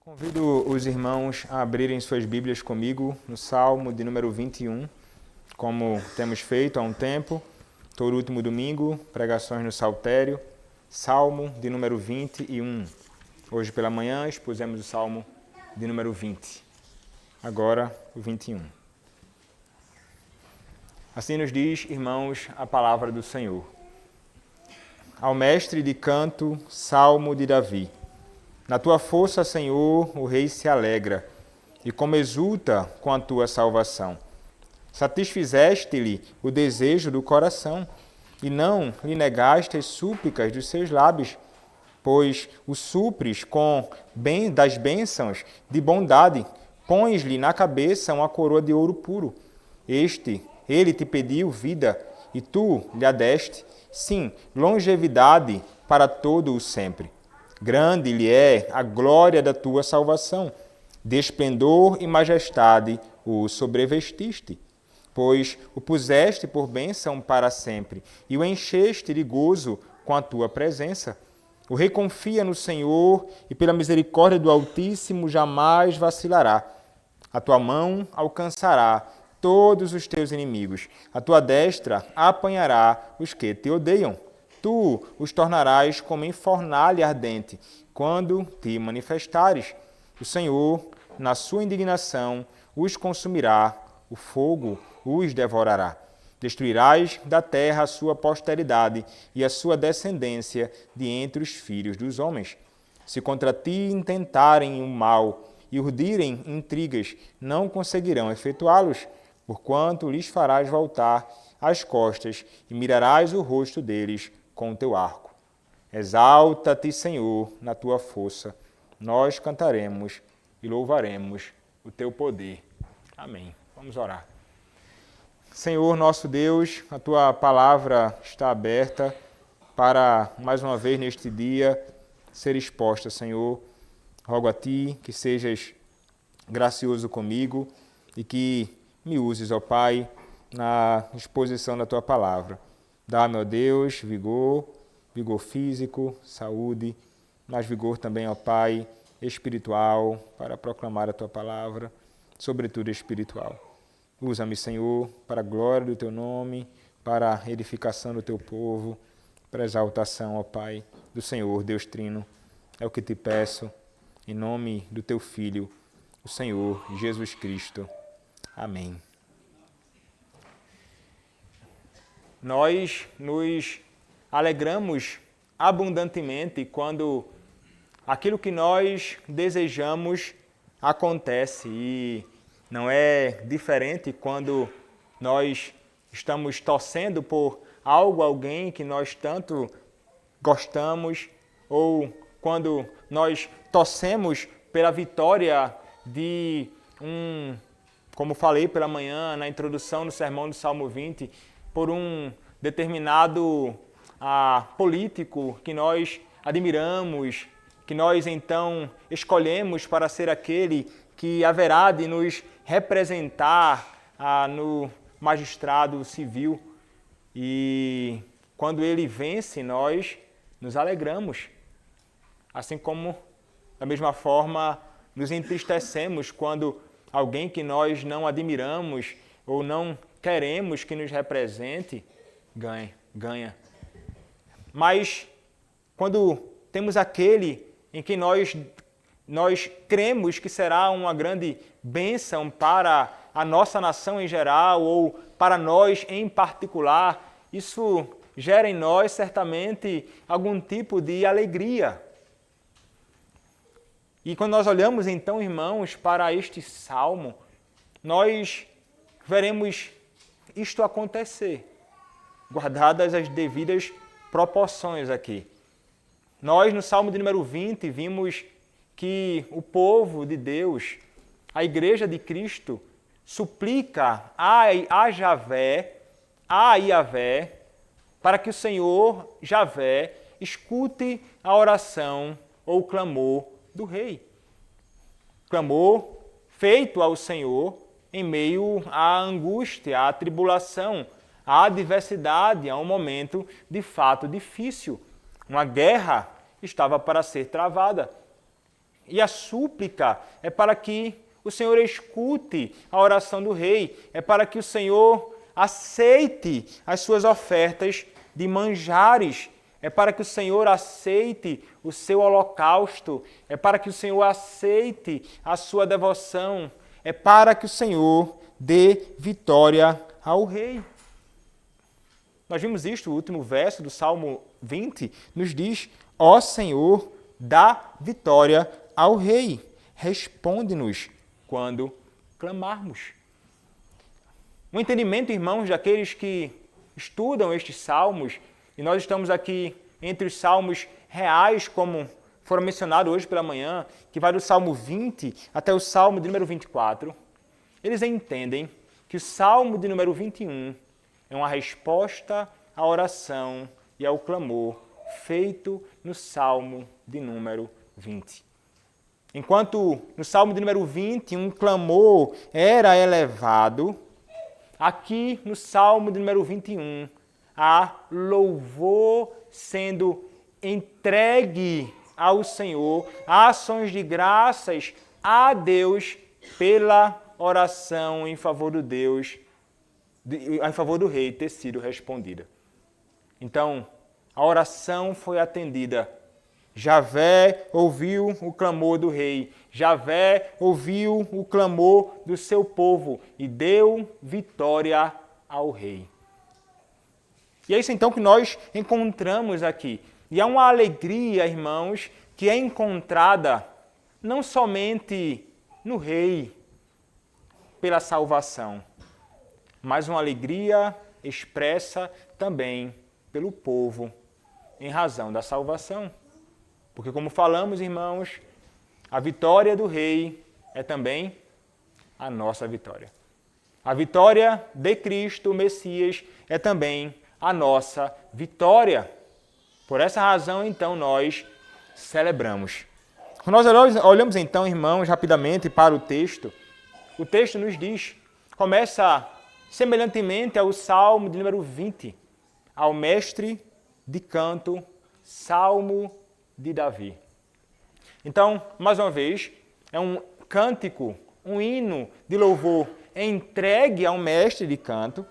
Convido os irmãos a abrirem suas Bíblias comigo no Salmo de número 21, como temos feito há um tempo, todo último domingo, pregações no Saltério, Salmo de número 21. Hoje pela manhã expusemos o Salmo de número 20, agora o 21. Assim nos diz, irmãos, a palavra do Senhor. Ao mestre de canto, Salmo de Davi. Na tua força, Senhor, o rei se alegra, e como exulta com a tua salvação. Satisfizeste-lhe o desejo do coração, e não lhe negaste as súplicas dos seus lábios, pois o supres com das bênçãos de bondade, pões-lhe na cabeça uma coroa de ouro puro. Ele te pediu vida, e tu lhe a deste, sim, longevidade para todo o sempre. Grande lhe é a glória da tua salvação, de esplendor e majestade o sobrevestiste, pois o puseste por bênção para sempre, e o encheste de gozo com a tua presença. O rei confia no Senhor, e pela misericórdia do Altíssimo jamais vacilará. A tua mão alcançará todos os teus inimigos, a tua destra apanhará os que te odeiam. Tu os tornarás como em fornalha ardente, quando te manifestares. O Senhor, na sua indignação, os consumirá, o fogo os devorará. Destruirás da terra a sua posteridade e a sua descendência de entre os filhos dos homens. Se contra ti intentarem o mal e urdirem intrigas, não conseguirão efetuá-los, porquanto lhes farás voltar as costas e mirarás o rosto deles com o teu arco. Exalta-te, Senhor, na tua força. Nós cantaremos e louvaremos o teu poder. Amém. Vamos orar. Senhor, nosso Deus, a tua palavra está aberta para, mais uma vez neste dia, ser exposta, Senhor. Rogo a ti que sejas gracioso comigo e que me uses, ó Pai, na exposição da tua palavra. Dá-me, ó Deus, vigor físico, saúde, mas vigor também, ó Pai, espiritual, para proclamar a tua palavra, sobretudo espiritual. Usa-me, Senhor, para a glória do teu nome, para a edificação do teu povo, para a exaltação, ó Pai, do Senhor, Deus Trino. É o que te peço, em nome do teu Filho, o Senhor Jesus Cristo. Amém. Nós nos alegramos abundantemente quando aquilo que nós desejamos acontece, e não é diferente quando nós estamos torcendo por algo, alguém que nós tanto gostamos, ou quando nós torcemos pela vitória de como falei pela manhã na introdução do sermão do Salmo 20, por um determinado político que nós admiramos, que nós então escolhemos para ser aquele que haverá de nos representar no magistrado civil. E quando ele vence, nós nos alegramos. Assim como, da mesma forma, nos entristecemos quando alguém que nós não admiramos ou não queremos que nos represente, ganha. Mas quando temos aquele em que nós cremos que será uma grande bênção para a nossa nação em geral ou para nós em particular, isso gera em nós certamente algum tipo de alegria. E quando nós olhamos então, irmãos, para este salmo, nós veremos isto acontecer, guardadas as devidas proporções aqui. Nós, no Salmo de número 20, vimos que o povo de Deus, a Igreja de Cristo, suplica a Javé, a Iavé, para que o Senhor, Javé, escute a oração ou o clamor do rei. Clamor feito ao Senhor em meio à angústia, à tribulação, à adversidade, a um momento de fato difícil. Uma guerra estava para ser travada. E a súplica é para que o Senhor escute a oração do rei, é para que o Senhor aceite as suas ofertas de manjares, é para que o Senhor aceite o seu holocausto, é para que o Senhor aceite a sua devoção, é para que o Senhor dê vitória ao rei. Nós vimos isto, o último verso do Salmo 20 nos diz: ó Senhor, dá vitória ao rei, responde-nos quando clamarmos. Um entendimento, irmãos, daqueles que estudam estes salmos, e nós estamos aqui entre os salmos reais, como foram mencionados hoje pela manhã, que vai do Salmo 20 até o Salmo de número 24, eles entendem que o Salmo de número 21 é uma resposta à oração e ao clamor feito no Salmo de número 20. Enquanto no Salmo de número 20 um clamor era elevado, aqui no Salmo de número 21 há louvor sendo entregue ao Senhor, ações de graças a Deus pela oração em favor do Deus, em favor do rei ter sido respondida. Então, a oração foi atendida. Javé ouviu o clamor do rei, Javé ouviu o clamor do seu povo e deu vitória ao rei. E é isso então que nós encontramos aqui. E é uma alegria, irmãos, que é encontrada não somente no rei pela salvação, mas uma alegria expressa também pelo povo em razão da salvação. Porque, como falamos, irmãos, a vitória do rei é também a nossa vitória. A vitória de Cristo, o Messias, é também a nossa vitória. Por essa razão, então, nós celebramos. Nós olhamos, então, irmãos, rapidamente para o texto nos diz, começa semelhantemente ao Salmo de número 20, ao mestre de canto, Salmo de Davi. Então, mais uma vez, é um cântico, um hino de louvor entregue ao mestre de canto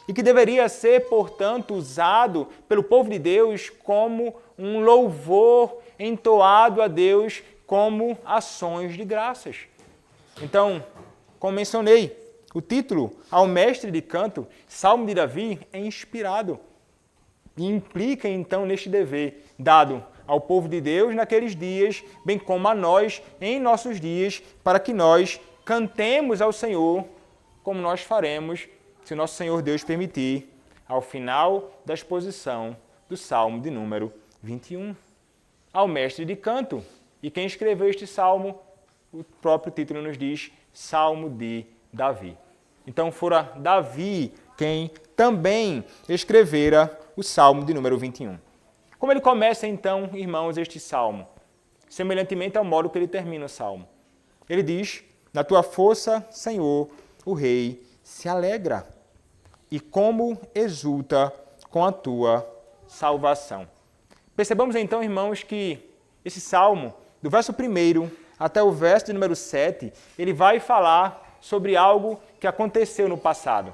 e que deveria ser, portanto, usado pelo povo de Deus como um louvor entoado a Deus como ações de graças. Então, como mencionei, o título ao mestre de canto, Salmo de Davi, é inspirado e implica, então, neste dever dado ao povo de Deus naqueles dias, bem como a nós em nossos dias, para que nós cantemos ao Senhor, como nós faremos, se o nosso Senhor Deus permitir, ao final da exposição do Salmo de número 21. Ao mestre de canto. E quem escreveu este salmo, o próprio título nos diz, Salmo de Davi. Então, fora Davi quem também escrevera o Salmo de número 21. Como ele começa, então, irmãos, este salmo? Semelhantemente ao modo que ele termina o salmo. Ele diz, na tua força, Senhor, o rei se alegra, e como exulta com a tua salvação. Percebamos, então, irmãos, que esse salmo, do verso 1 até o verso de número 7, ele vai falar sobre algo que aconteceu no passado.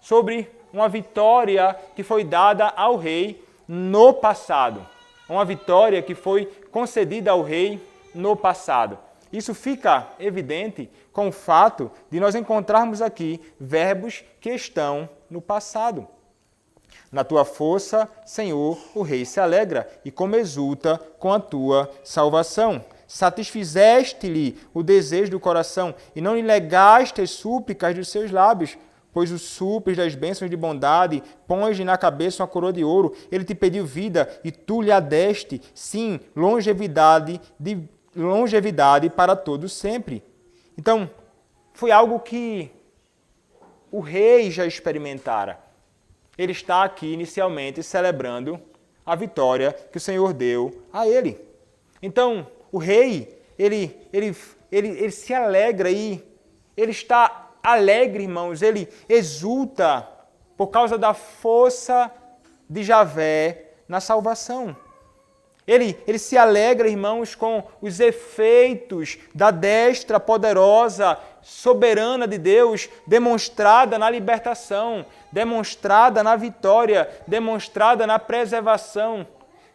Sobre uma vitória que foi dada ao rei no passado. Uma vitória que foi concedida ao rei no passado. Isso fica evidente com o fato de nós encontrarmos aqui verbos que estão no passado. Na tua força, Senhor, o rei se alegra, e como exulta com a tua salvação. Satisfizeste-lhe o desejo do coração, e não lhe negaste as súplicas dos seus lábios, pois o supres das bênçãos de bondade, pões-lhe na cabeça uma coroa de ouro, ele te pediu vida, e tu lhe a deste, sim, longevidade para todo sempre. Então, foi algo que o rei já experimentara. Ele está aqui inicialmente celebrando a vitória que o Senhor deu a ele. Então, o rei, ele se alegra e ele está alegre, irmãos, ele exulta por causa da força de Javé na salvação. Ele se alegra, irmãos, com os efeitos da destra poderosa, soberana de Deus, demonstrada na libertação, demonstrada na vitória, demonstrada na preservação,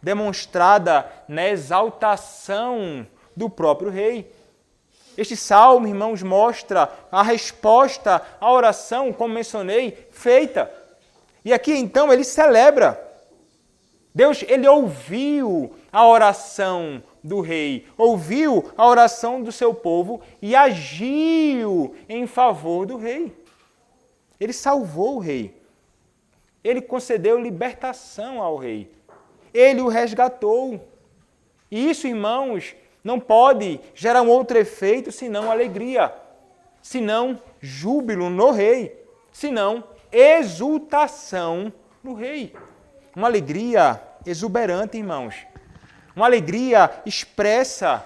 demonstrada na exaltação do próprio rei. Este salmo, irmãos, mostra a resposta à oração, como mencionei, feita. E aqui, então, ele celebra. Deus, ele ouviu a oração do rei, ouviu a oração do seu povo e agiu em favor do rei. Ele salvou o rei. Ele concedeu libertação ao rei. Ele o resgatou. E isso, irmãos, não pode gerar um outro efeito senão alegria, senão júbilo no rei, senão exultação no rei. Uma alegria exuberante, irmãos. Uma alegria expressa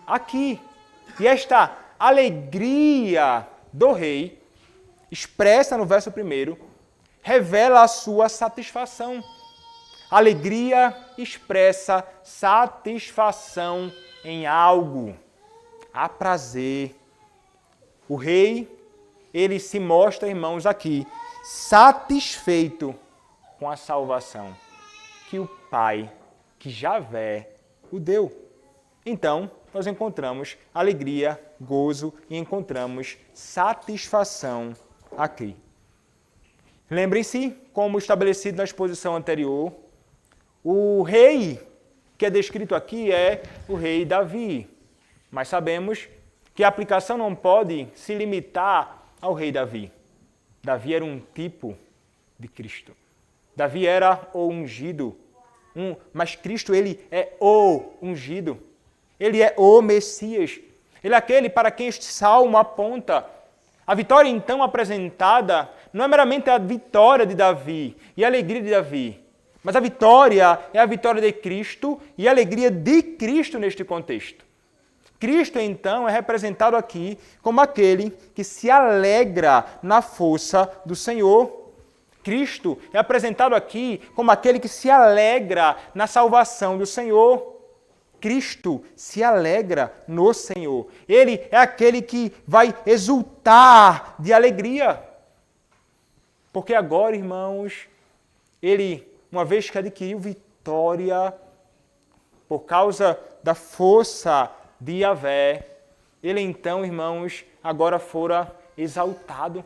aqui. E esta alegria do rei, expressa no verso 1, revela a sua satisfação. Alegria expressa satisfação em algo. Há prazer. O rei, ele se mostra, irmãos, aqui, satisfeito com a salvação que o Pai, que Javé, o deu. Então, nós encontramos alegria, gozo e encontramos satisfação aqui. Lembrem-se, como estabelecido na exposição anterior, o rei que é descrito aqui é o rei Davi. Mas sabemos que a aplicação não pode se limitar ao rei Davi. Davi era um tipo de Cristo. Davi era o ungido, mas Cristo, ele é o ungido. Ele é o Messias. Ele é aquele para quem este salmo aponta. A vitória, então, apresentada não é meramente a vitória de Davi e a alegria de Davi, mas a vitória é a vitória de Cristo e a alegria de Cristo neste contexto. Cristo, então, é representado aqui como aquele que se alegra na força do Senhor. Cristo é apresentado aqui como aquele que se alegra na salvação do Senhor. Cristo se alegra no Senhor. Ele é aquele que vai exultar de alegria. Porque agora, irmãos, ele, uma vez que adquiriu vitória por causa da força de Yahvé, ele então, irmãos, agora fora exaltado.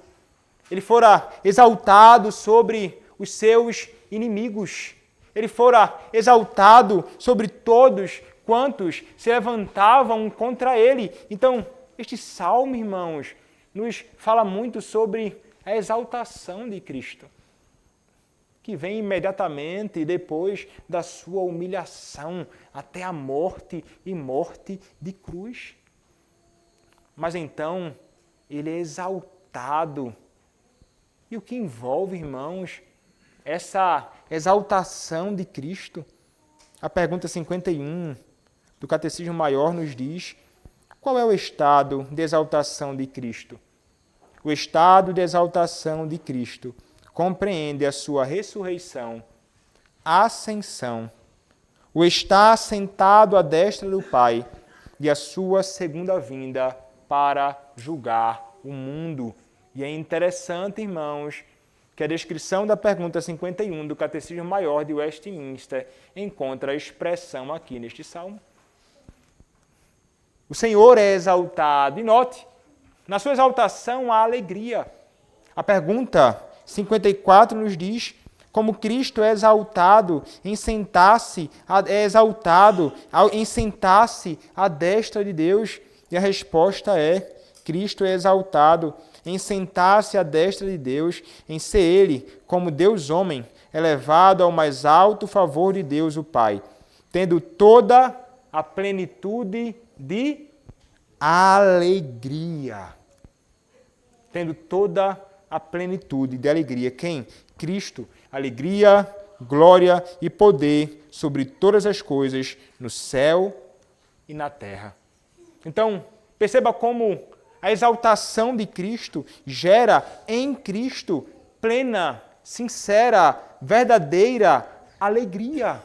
Ele fora exaltado sobre os seus inimigos. Ele fora exaltado sobre todos quantos se levantavam contra ele. Então, este salmo, irmãos, nos fala muito sobre a exaltação de Cristo, que vem imediatamente depois da sua humilhação até a morte e morte de cruz. Mas então, ele é exaltado. E o que envolve, irmãos, essa exaltação de Cristo? A pergunta 51 do Catecismo Maior nos diz: qual é o estado de exaltação de Cristo? O estado de exaltação de Cristo compreende a sua ressurreição, ascensão, o estar sentado à destra do Pai e a sua segunda vinda para julgar o mundo. E é interessante, irmãos, que a descrição da pergunta 51 do Catecismo Maior de Westminster encontra a expressão aqui neste salmo. O Senhor é exaltado. E note, na sua exaltação há alegria. A pergunta 54 nos diz como Cristo é exaltado em sentar-se à destra de Deus. E a resposta é: Cristo é exaltado em sentar-se à destra de Deus, em ser Ele, como Deus homem, elevado ao mais alto favor de Deus o Pai, tendo toda a plenitude de alegria. Tendo toda a plenitude de alegria. Quem? Cristo. Alegria, glória e poder sobre todas as coisas no céu e na terra. Então, perceba como a exaltação de Cristo gera em Cristo plena, sincera, verdadeira alegria.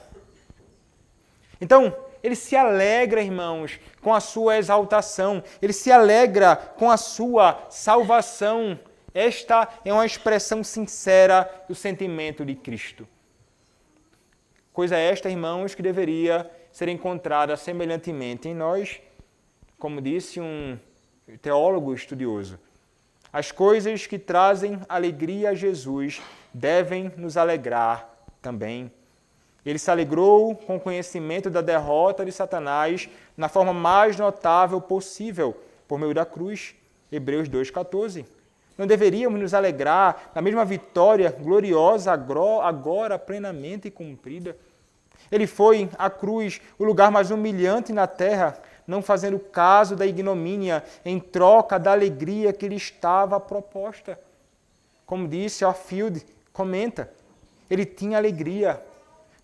Então, ele se alegra, irmãos, com a sua exaltação. Ele se alegra com a sua salvação. Esta é uma expressão sincera do sentimento de Cristo. Coisa esta, irmãos, que deveria ser encontrada semelhantemente em nós, como disse um teólogo estudioso. As coisas que trazem alegria a Jesus devem nos alegrar também. Ele se alegrou com o conhecimento da derrota de Satanás na forma mais notável possível, por meio da cruz. Hebreus 2,14. Não deveríamos nos alegrar na mesma vitória gloriosa, agora plenamente cumprida? Ele foi à cruz, o lugar mais humilhante na terra, não fazendo caso da ignomínia, em troca da alegria que lhe estava proposta. Como disse Orfield, comenta, ele tinha alegria.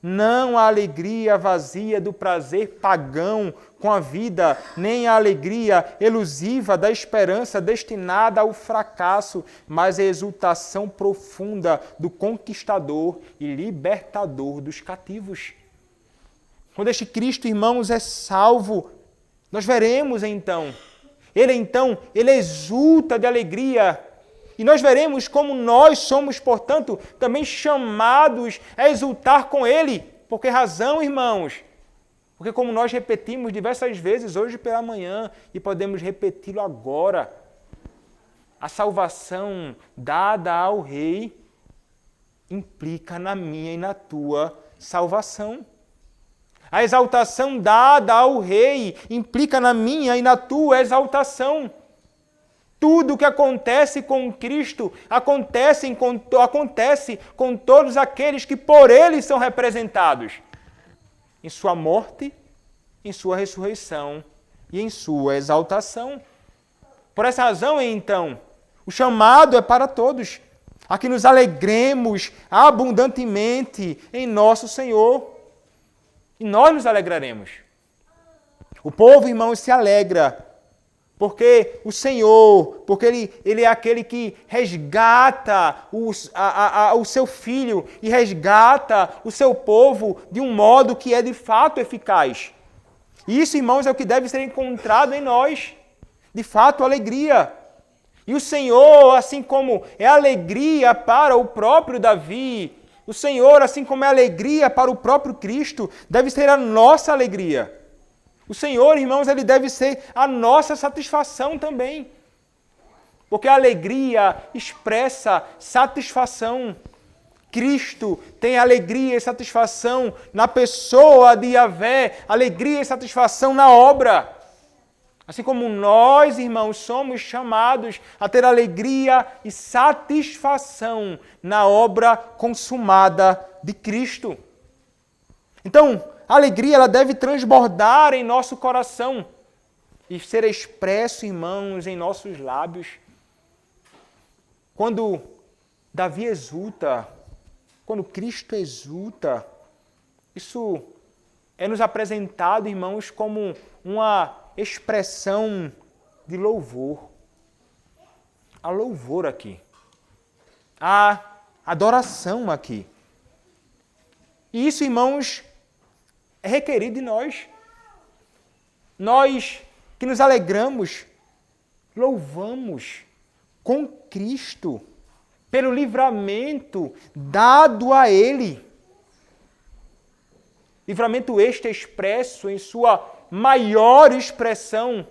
Não a alegria vazia do prazer pagão com a vida, nem a alegria elusiva da esperança destinada ao fracasso, mas a exultação profunda do conquistador e libertador dos cativos. Quando este Cristo, irmãos, é salvo, nós veremos então, ele exulta de alegria. E nós veremos como nós somos, portanto, também chamados a exultar com Ele. Por que razão, irmãos? Porque como nós repetimos diversas vezes hoje pela manhã e podemos repeti-lo agora, a salvação dada ao Rei implica na minha e na tua salvação. A exaltação dada ao Rei implica na minha e na tua exaltação. Tudo o que acontece com Cristo acontece com todos aqueles que por Ele são representados. Em sua morte, em sua ressurreição e em sua exaltação. Por essa razão, então, o chamado é para todos, a que nos alegremos abundantemente em nosso Senhor. E nós nos alegraremos. O povo, irmãos, se alegra porque o Senhor, porque Ele é aquele que resgata o seu filho e resgata o seu povo de um modo que é de fato eficaz. E isso, irmãos, é o que deve ser encontrado em nós. De fato, alegria. E o Senhor, assim como é alegria para o próprio Davi, o Senhor, assim como é alegria para o próprio Cristo, deve ser a nossa alegria. O Senhor, irmãos, Ele deve ser a nossa satisfação também. Porque a alegria expressa satisfação. Cristo tem alegria e satisfação na pessoa de Yahvé, alegria e satisfação na obra. Assim como nós, irmãos, somos chamados a ter alegria e satisfação na obra consumada de Cristo. Então, a alegria ela deve transbordar em nosso coração e ser expresso, irmãos, em nossos lábios. Quando Davi exulta, quando Cristo exulta, isso é nos apresentado, irmãos, como uma expressão de louvor. Há louvor aqui. Há adoração aqui. E isso, irmãos, é requerido de nós. Nós que nos alegramos, louvamos com Cristo pelo livramento dado a Ele. Livramento este expresso em sua maior expressão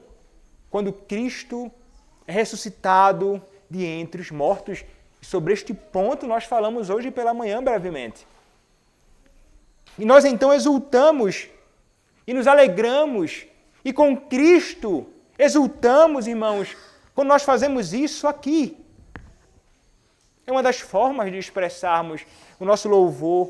quando Cristo é ressuscitado de entre os mortos. Sobre este ponto nós falamos hoje pela manhã brevemente. E nós então exultamos e nos alegramos e com Cristo exultamos, irmãos, quando nós fazemos isso aqui. É uma das formas de expressarmos o nosso louvor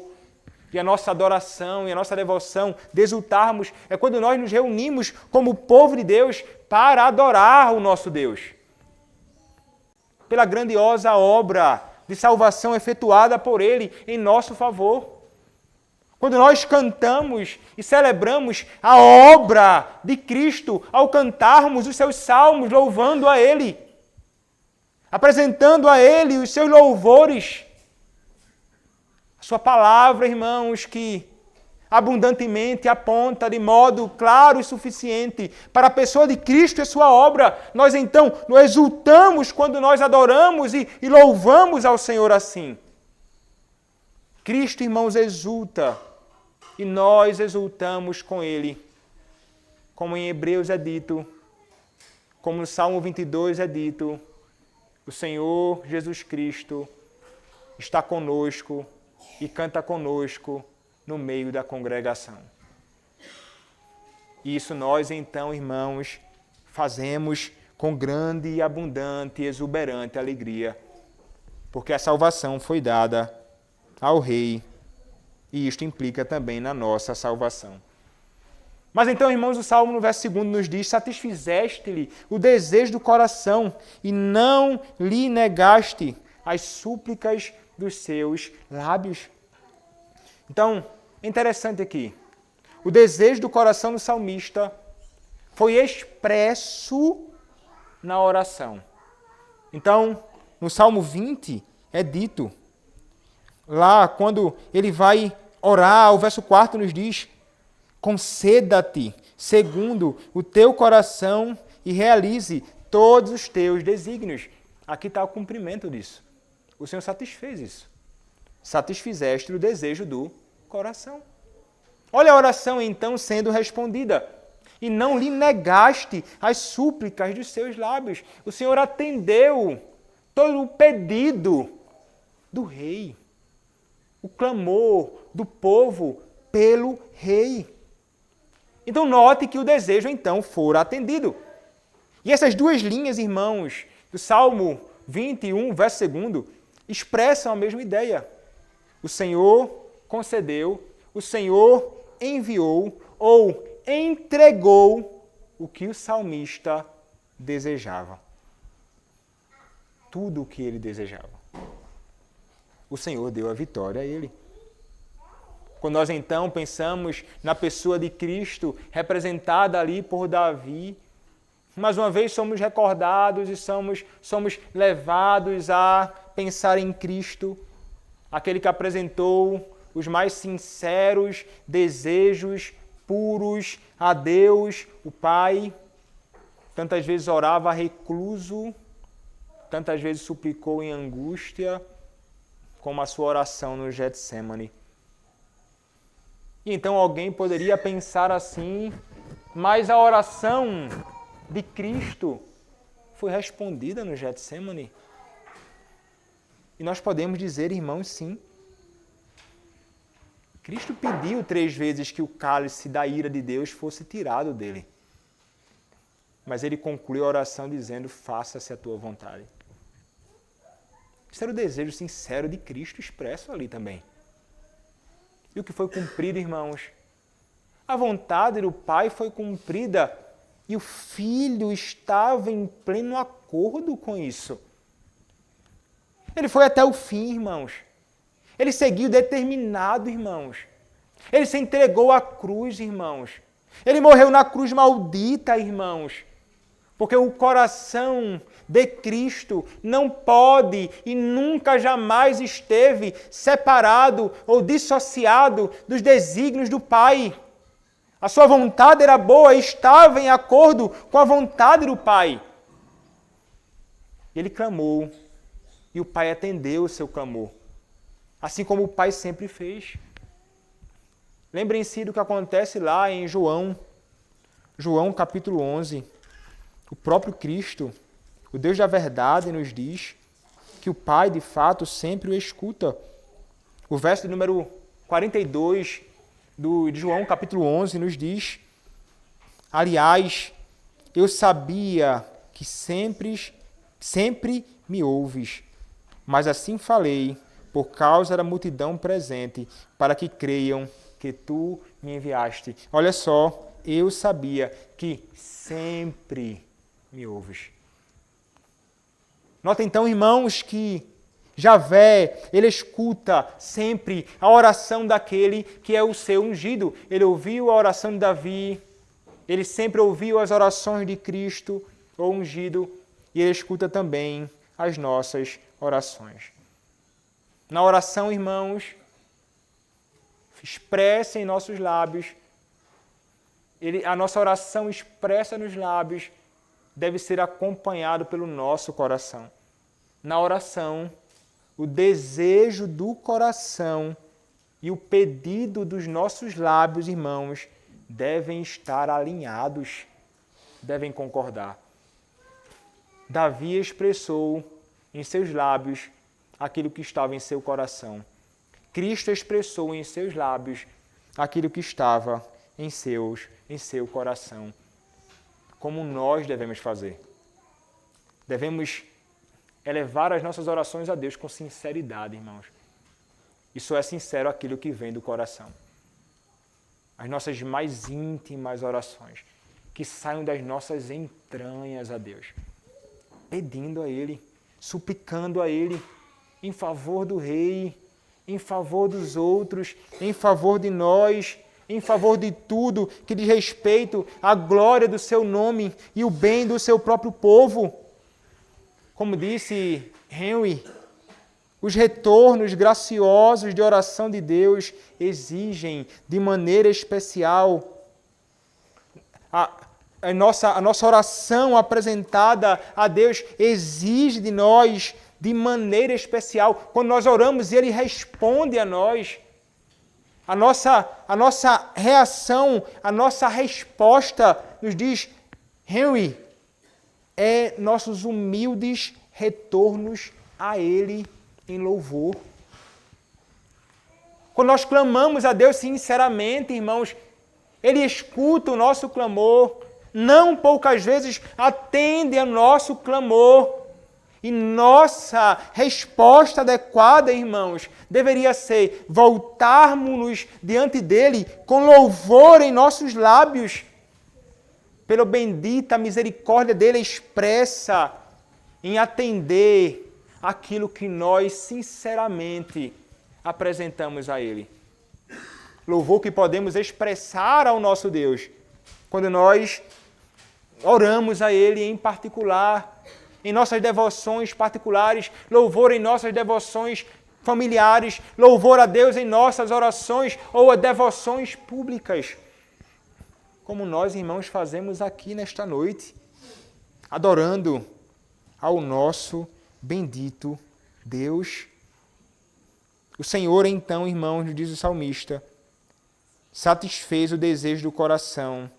e a nossa adoração e a nossa devoção, de exultarmos, é quando nós nos reunimos como povo de Deus para adorar o nosso Deus. Pela grandiosa obra de salvação efetuada por Ele em nosso favor. Quando nós cantamos e celebramos a obra de Cristo ao cantarmos os seus salmos louvando a Ele, apresentando a Ele os seus louvores, a sua palavra, irmãos, que abundantemente aponta de modo claro e suficiente para a pessoa de Cristo e sua obra. Nós então nos exultamos quando nós adoramos e louvamos ao Senhor assim. Cristo, irmãos, exulta e nós exultamos com Ele. Como em Hebreus é dito, como no Salmo 22 é dito, o Senhor Jesus Cristo está conosco e canta conosco no meio da congregação. Isso nós, então, irmãos, fazemos com grande e abundante e exuberante alegria, porque a salvação foi dada ao Rei, e isto implica também na nossa salvação. Mas então, irmãos, o Salmo no verso 2 nos diz: satisfizeste-lhe o desejo do coração e não lhe negaste as súplicas dos seus lábios. Então, é interessante aqui. O desejo do coração do salmista foi expresso na oração. Então, no Salmo 20 é dito, lá quando ele vai orar, o verso 4 nos diz: conceda-te segundo o teu coração e realize todos os teus desígnios. Aqui está o cumprimento disso. O Senhor satisfez isso. Satisfizeste o desejo do coração. Olha a oração então sendo respondida. E não lhe negaste as súplicas dos seus lábios. O Senhor atendeu todo o pedido do rei. O clamor do povo pelo rei. Então note que o desejo então fora atendido. E essas duas linhas, irmãos, do Salmo 21, verso 2, expressam a mesma ideia. O Senhor concedeu, o Senhor enviou ou entregou o que o salmista desejava. Tudo o que ele desejava. O Senhor deu a vitória a ele. Quando nós então pensamos na pessoa de Cristo, representada ali por Davi, mais uma vez somos recordados e somos levados a pensar em Cristo, aquele que apresentou os mais sinceros desejos puros a Deus, o Pai. Tantas vezes orava recluso, tantas vezes suplicou em angústia, como a sua oração no Getsêmani. E então alguém poderia pensar assim, mas a oração de Cristo foi respondida no Getsêmani. E nós podemos dizer, irmãos, sim. Cristo pediu 3 vezes que o cálice da ira de Deus fosse tirado dele. Mas ele concluiu a oração dizendo: faça-se a tua vontade. Isso era o desejo sincero de Cristo expresso ali também. E o que foi cumprido, irmãos? A vontade do Pai foi cumprida e o Filho estava em pleno acordo com isso. Ele foi até o fim, irmãos. Ele seguiu determinado, irmãos. Ele se entregou à cruz, irmãos. Ele morreu na cruz maldita, irmãos. Porque o coração de Cristo não pode e nunca jamais esteve separado ou dissociado dos desígnios do Pai. A sua vontade era boa e estava em acordo com a vontade do Pai. Ele clamou e o Pai atendeu o seu clamor, assim como o Pai sempre fez. Lembrem-se do que acontece lá em João capítulo 11. O próprio Cristo, o Deus da verdade, nos diz que o Pai, de fato, sempre o escuta. O verso número 42 de João, capítulo 11, nos diz: aliás, eu sabia que sempre me ouves, mas assim falei por causa da multidão presente, para que creiam que tu me enviaste. Olha só, eu sabia que sempre me ouves. Nota então, irmãos, que Javé, ele escuta sempre a oração daquele que é o seu ungido. Ele ouviu a oração de Davi, ele sempre ouviu as orações de Cristo, o ungido, e ele escuta também as nossas orações. Na oração, irmãos, expressa em nossos lábios, a nossa oração expressa nos lábios deve ser acompanhado pelo nosso coração. Na oração, o desejo do coração e o pedido dos nossos lábios, irmãos, devem estar alinhados, devem concordar. Davi expressou em seus lábios aquilo que estava em seu coração. Cristo expressou em seus lábios aquilo que estava em seu coração. Como nós devemos fazer? Devemos elevar as nossas orações a Deus com sinceridade, irmãos. Isso é sincero aquilo que vem do coração. As nossas mais íntimas orações, que saiam das nossas entranhas a Deus, pedindo a Ele, suplicando a Ele, em favor do Rei, em favor dos outros, em favor de nós, em favor de tudo que diz respeito à glória do seu nome e o bem do seu próprio povo. Como disse Henry, os retornos graciosos de oração de Deus exigem de maneira especial a nossa oração apresentada a Deus exige de nós de maneira especial. Quando nós oramos, Ele responde a nós. A nossa reação, a nossa resposta, nos diz Henry, é nossos humildes retornos a Ele em louvor. Quando nós clamamos a Deus sinceramente, irmãos, Ele escuta o nosso clamor, não poucas vezes atende ao nosso clamor. E nossa resposta adequada, irmãos, deveria ser voltarmos-nos diante dEle com louvor em nossos lábios, pela bendita misericórdia dEle expressa em atender aquilo que nós sinceramente apresentamos a Ele. Louvor que podemos expressar ao nosso Deus quando nós oramos a Ele em particular, em nossas devoções particulares, louvor em nossas devoções familiares, louvor a Deus em nossas orações ou a devoções públicas, como nós, irmãos, fazemos aqui nesta noite, adorando ao nosso bendito Deus. O Senhor, então, irmãos, diz o salmista, satisfez o desejo do coração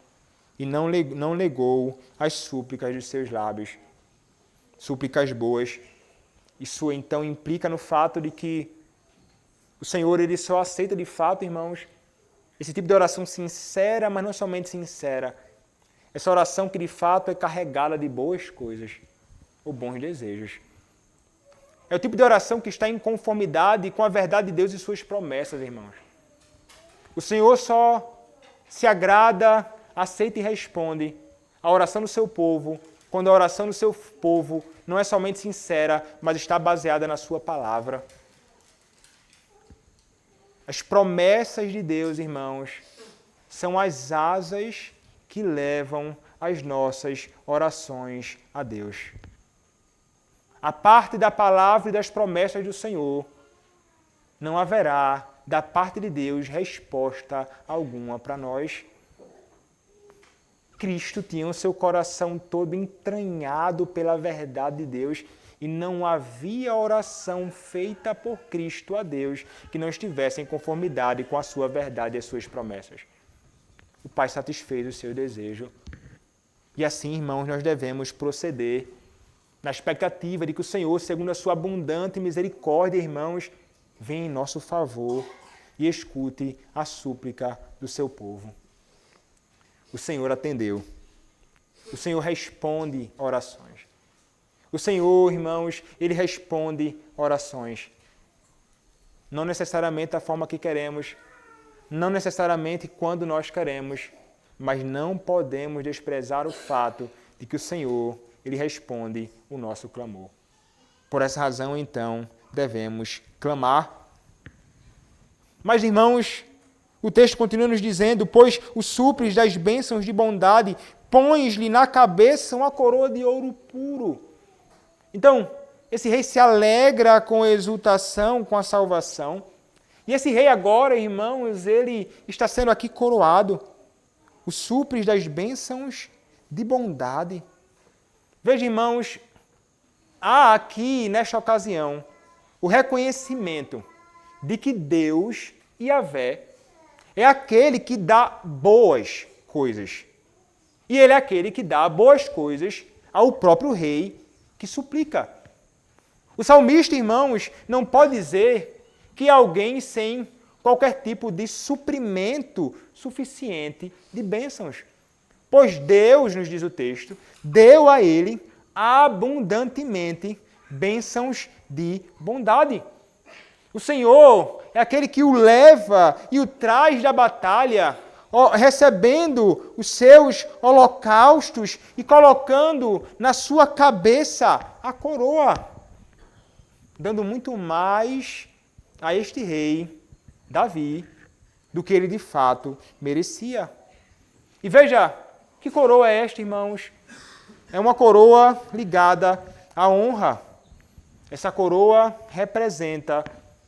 e não negou as súplicas dos seus lábios. Súplicas boas. Isso então implica no fato de que o Senhor ele só aceita de fato, irmãos, esse tipo de oração sincera, mas não somente sincera. Essa oração que de fato é carregada de boas coisas ou bons desejos. É o tipo de oração que está em conformidade com a verdade de Deus e suas promessas, irmãos. O Senhor só se agrada, aceita e responde a oração do seu povo quando a oração do seu povo não é somente sincera, mas está baseada na sua palavra. As promessas de Deus, irmãos, são as asas que levam as nossas orações a Deus. A parte da palavra e das promessas do Senhor, não haverá, da parte de Deus, resposta alguma para nós. Cristo tinha o seu coração todo entranhado pela verdade de Deus e não havia oração feita por Cristo a Deus que não estivesse em conformidade com a sua verdade e as suas promessas. O Pai satisfez o seu desejo. E assim, irmãos, nós devemos proceder na expectativa de que o Senhor, segundo a sua abundante misericórdia, irmãos, venha em nosso favor e escute a súplica do seu povo. O Senhor atendeu. O Senhor responde orações. O Senhor, irmãos, Ele responde orações. Não necessariamente da forma que queremos, não necessariamente quando nós queremos, mas não podemos desprezar o fato de que o Senhor, Ele responde o nosso clamor. Por essa razão, então, devemos clamar. Mas, irmãos, o texto continua nos dizendo, pois o supres das bênçãos de bondade, pões-lhe na cabeça uma coroa de ouro puro. Então, esse rei se alegra com a exultação, com a salvação, E esse rei agora, irmãos, ele está sendo aqui coroado. O supre das bênçãos de bondade. Veja, irmãos, há aqui, nesta ocasião, o reconhecimento de que Deus, Yahvé, é aquele que dá boas coisas. E ele é aquele que dá boas coisas ao próprio rei que suplica. O salmista, irmãos, não pode dizer que alguém sem qualquer tipo de suprimento suficiente de bênçãos. Pois Deus, nos diz o texto, deu a ele abundantemente bênçãos de bondade. O Senhor é aquele que o leva e o traz da batalha, recebendo os seus holocaustos e colocando na sua cabeça a coroa, dando muito mais a este rei, Davi, do que ele de fato merecia. E veja, que coroa é esta, irmãos? É uma coroa ligada à honra. Essa coroa representa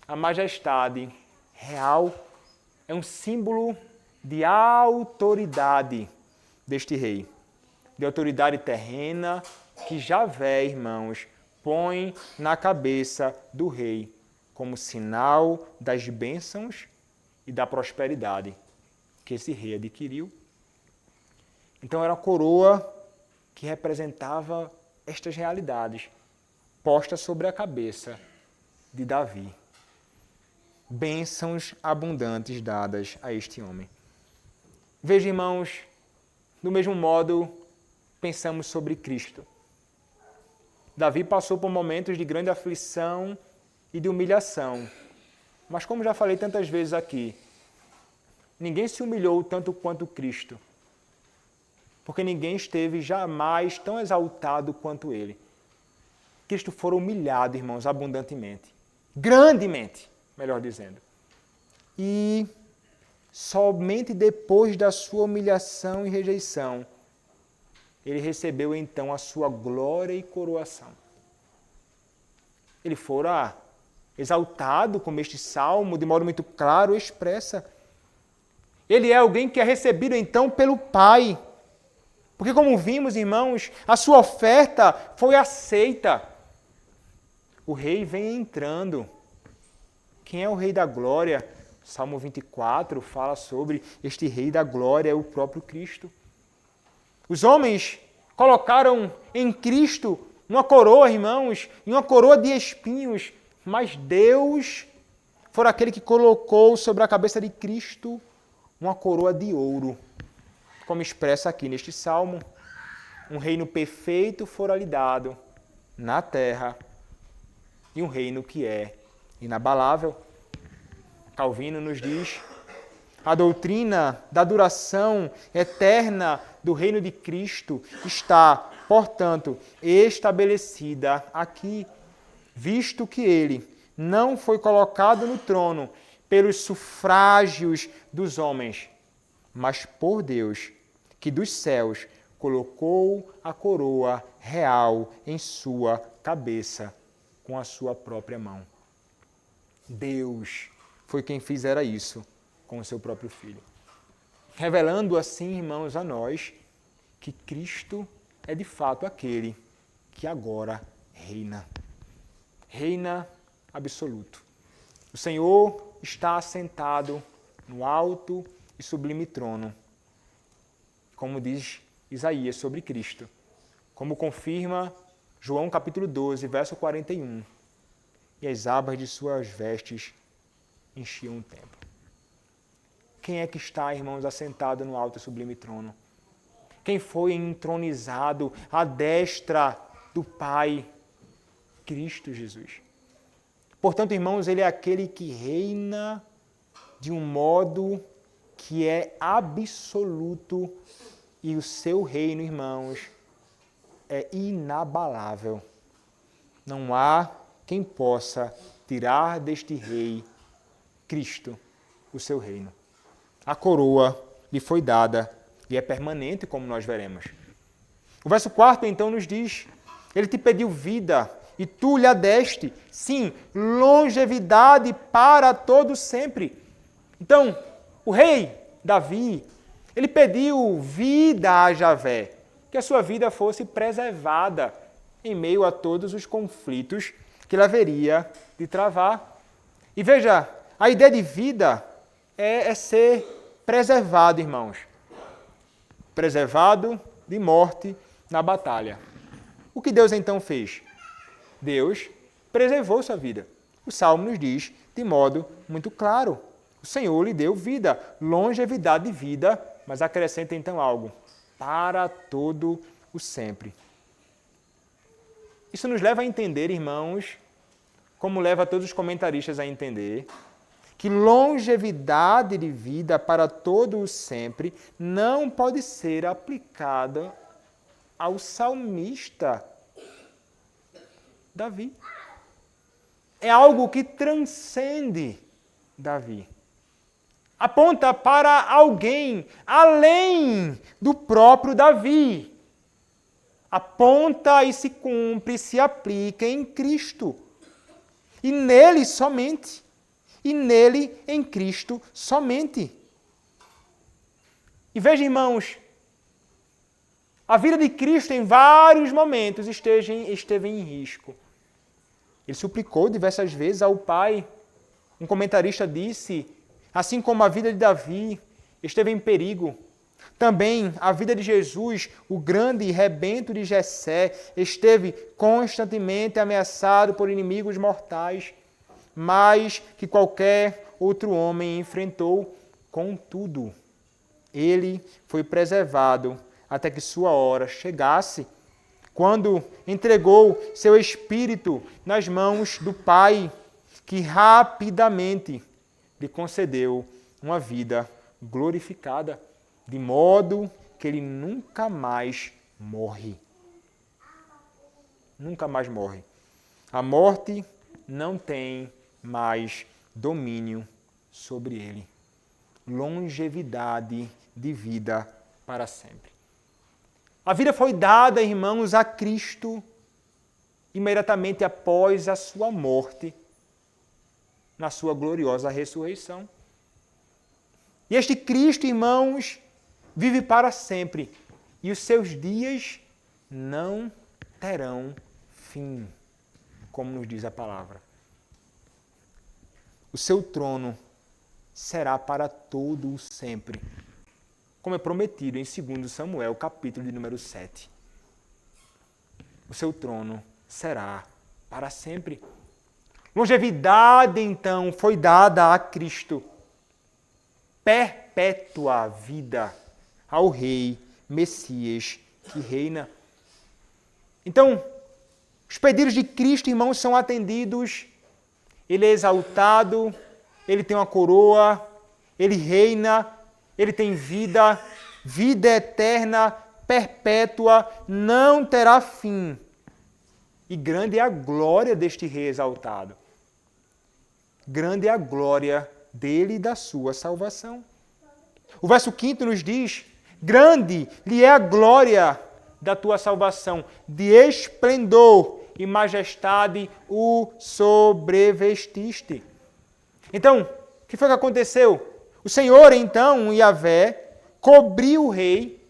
a majestade real, é um símbolo de autoridade deste rei, de autoridade terrena que Javé, irmãos, põe na cabeça do rei como sinal das bênçãos e da prosperidade que esse rei adquiriu. Então era uma coroa que representava estas realidades postas sobre a cabeça de Davi. Bênçãos abundantes dadas a este homem. Veja, irmãos, do mesmo modo, pensamos sobre Cristo. Davi passou por momentos de grande aflição e de humilhação. Mas como já falei tantas vezes aqui, ninguém se humilhou tanto quanto Cristo. Porque ninguém esteve jamais tão exaltado quanto ele. Cristo foi humilhado, irmãos, abundantemente. Grandemente, melhor dizendo. E somente depois da sua humilhação e rejeição, ele recebeu então a sua glória e coroação. Ele fora exaltado, como este salmo, de modo muito claro, expressa. Ele é alguém que é recebido então pelo Pai. Porque como vimos, irmãos, a sua oferta foi aceita. O rei vem entrando. Quem é o rei da glória? Salmo 24 fala sobre este rei da glória, o próprio Cristo. Os homens colocaram em Cristo uma coroa, irmãos, e uma coroa de espinhos, mas Deus foi aquele que colocou sobre a cabeça de Cristo uma coroa de ouro, como expressa aqui neste salmo. Um reino perfeito fora lhe dado na terra e um reino que é inabalável. Calvino nos diz: a doutrina da duração eterna do reino de Cristo está, portanto, estabelecida aqui, visto que ele não foi colocado no trono pelos sufrágios dos homens, mas por Deus, que dos céus colocou a coroa real em sua cabeça com a sua própria mão. Deus foi quem fizera isso com o seu próprio Filho. Revelando assim, irmãos, a nós que Cristo é de fato aquele que agora reina. Reina absoluto. O Senhor está assentado no alto e sublime trono, como diz Isaías sobre Cristo, como confirma João capítulo 12, verso 41. E as abas de suas vestes enchiam o templo. Quem é que está, irmãos, assentado no alto e sublime trono? Quem foi entronizado à destra do Pai? Cristo Jesus. Portanto, irmãos, ele é aquele que reina de um modo que é absoluto e o seu reino, irmãos, é inabalável. Não há quem possa tirar deste rei, Cristo, o seu reino. A coroa lhe foi dada e é permanente, como nós veremos. O verso 4, então, nos diz: ele te pediu vida e tu lhe deste, sim, longevidade para todo sempre. Então, o rei Davi, ele pediu vida a Javé, que a sua vida fosse preservada em meio a todos os conflitos que ele haveria de travar. E veja, a ideia de vida é ser preservado, irmãos. Preservado de morte na batalha. O que Deus então fez? Deus preservou sua vida. O Salmo nos diz de modo muito claro. O Senhor lhe deu vida, longevidade de vida, mas acrescenta então algo, para todo o sempre. Isso nos leva a entender, irmãos, como leva todos os comentaristas a entender, que longevidade de vida para todo o sempre não pode ser aplicada ao salmista Davi. É algo que transcende Davi. Aponta para alguém além do próprio Davi. Aponta e se cumpre, se aplica em Cristo. E nele somente. E nele, em Cristo, somente. E veja, irmãos, a vida de Cristo em vários momentos esteve em risco. Ele suplicou diversas vezes ao Pai. Um comentarista disse, assim como a vida de Davi esteve em perigo, também a vida de Jesus, o grande rebento de Jessé, esteve constantemente ameaçado por inimigos mortais, mais que qualquer outro homem enfrentou. Contudo, ele foi preservado até que sua hora chegasse, quando entregou seu espírito nas mãos do Pai, que rapidamente lhe concedeu uma vida glorificada, de modo que ele nunca mais morre. Nunca mais morre. A morte não tem mais domínio sobre ele. Longevidade de vida para sempre. A vida foi dada, irmãos, a Cristo imediatamente após a sua morte, na sua gloriosa ressurreição. E este Cristo, irmãos, vive para sempre, e os seus dias não terão fim, como nos diz a palavra. O seu trono será para todo o sempre, como é prometido em 2 Samuel, capítulo de número 7. O seu trono será para sempre. Longevidade, então, foi dada a Cristo. Perpétua vida ao Rei Messias que reina. Então, os pedidos de Cristo, irmãos, são atendidos. Ele é exaltado, ele tem uma coroa, ele reina, ele tem vida, vida eterna, perpétua, não terá fim. E grande é a glória deste Rei exaltado. Grande é a glória dele e da sua salvação. O verso 5 nos diz, grande lhe é a glória da tua salvação, de esplendor e majestade o sobrevestiste. Então, o que foi que aconteceu? O Senhor, então, Yahvé, cobriu o rei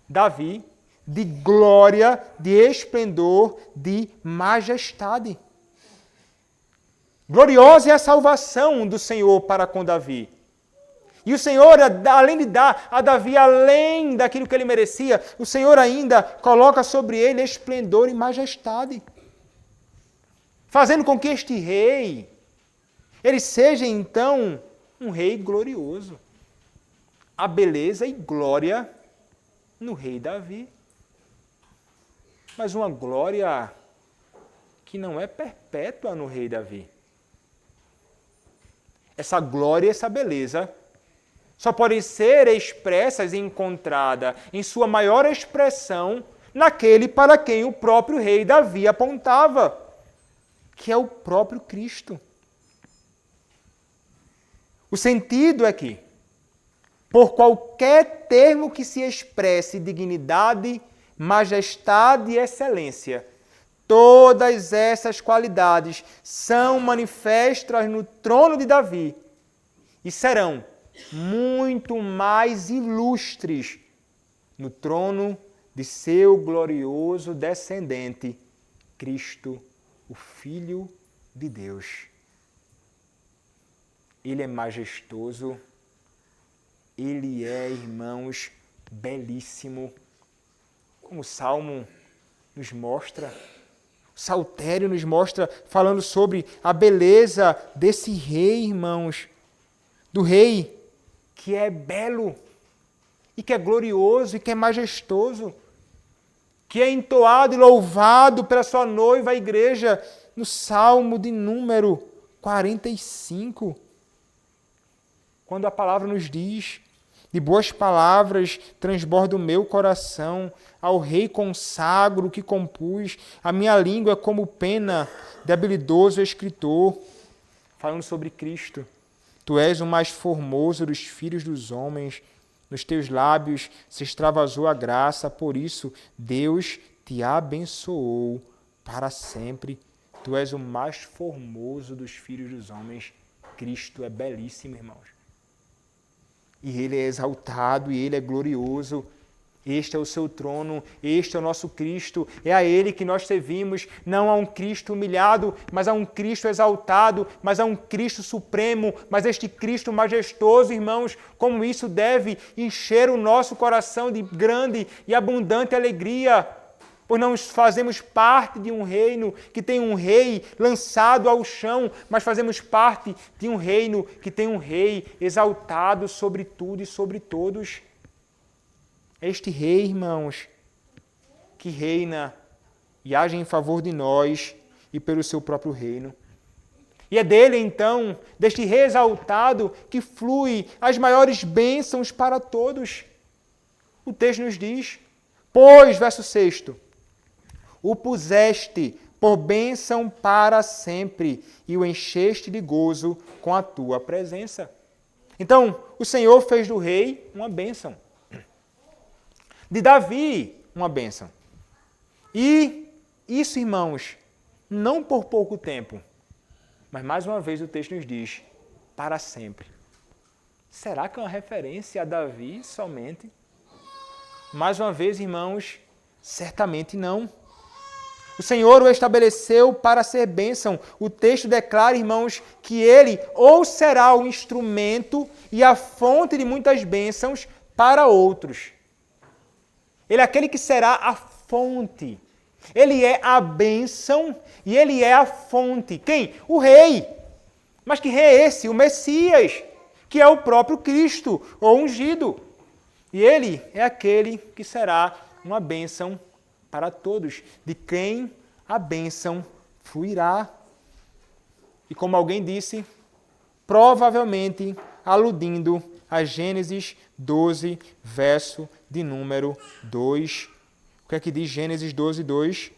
Davi de glória, de esplendor, de majestade. Gloriosa é a salvação do Senhor para com Davi. E o Senhor, além de dar a Davi, além daquilo que ele merecia, o Senhor ainda coloca sobre ele esplendor e majestade. Fazendo com que este rei, ele seja então um rei glorioso. A beleza e glória no rei Davi. Mas uma glória que não é perpétua no rei Davi. Essa glória e essa beleza só podem ser expressas e encontradas em sua maior expressão naquele para quem o próprio rei Davi apontava, que é o próprio Cristo. O sentido é que, por qualquer termo que se expresse dignidade, majestade e excelência, Todas essas qualidades são manifestas no trono de Davi e serão muito mais ilustres no trono de seu glorioso descendente, Cristo, o Filho de Deus. Ele é majestoso, ele é, irmãos, belíssimo, como o Salmo nos mostra. O Saltério nos mostra, falando sobre a beleza desse rei, irmãos, do rei que é belo, e que é glorioso, e que é majestoso, que é entoado e louvado pela sua noiva, a igreja, no Salmo de número 45. Quando a palavra nos diz, de boas palavras transborda o meu coração, ao rei consagro que compus, a minha língua é como pena de habilidoso escritor, falando sobre Cristo. Tu és o mais formoso dos filhos dos homens, nos teus lábios se extravasou a graça, por isso Deus te abençoou para sempre. Tu és o mais formoso dos filhos dos homens. Cristo é belíssimo, irmãos. E Ele é exaltado, e Ele é glorioso. Este é o seu trono, este é o nosso Cristo, é a Ele que nós servimos, não a um Cristo humilhado, mas a um Cristo exaltado, mas a um Cristo supremo, mas este Cristo majestoso, irmãos, como isso deve encher o nosso coração de grande e abundante alegria, pois não fazemos parte de um reino que tem um rei lançado ao chão, mas fazemos parte de um reino que tem um rei exaltado sobre tudo e sobre todos. Este rei, irmãos, que reina e age em favor de nós e pelo seu próprio reino. E é dele, então, deste rei exaltado, que flui as maiores bênçãos para todos. O texto nos diz, pois, verso 6, o puseste por bênção para sempre e o encheste de gozo com a tua presença. Então, o Senhor fez do rei uma bênção. De Davi, uma bênção. E isso, irmãos, não por pouco tempo, mas mais uma vez o texto nos diz, para sempre. Será que é uma referência a Davi somente? Mais uma vez, irmãos, certamente não. O Senhor o estabeleceu para ser bênção. O texto declara, irmãos, que ele ou será o instrumento e a fonte de muitas bênçãos para outros. Ele é aquele que será a fonte. Ele é a bênção e ele é a fonte. Quem? O rei. Mas que rei é esse? O Messias, que é o próprio Cristo, o ungido. E ele é aquele que será uma bênção para todos, de quem a bênção fluirá. E como alguém disse, provavelmente aludindo a Gênesis 12, verso de número 2. O que é que diz Gênesis 12, 2?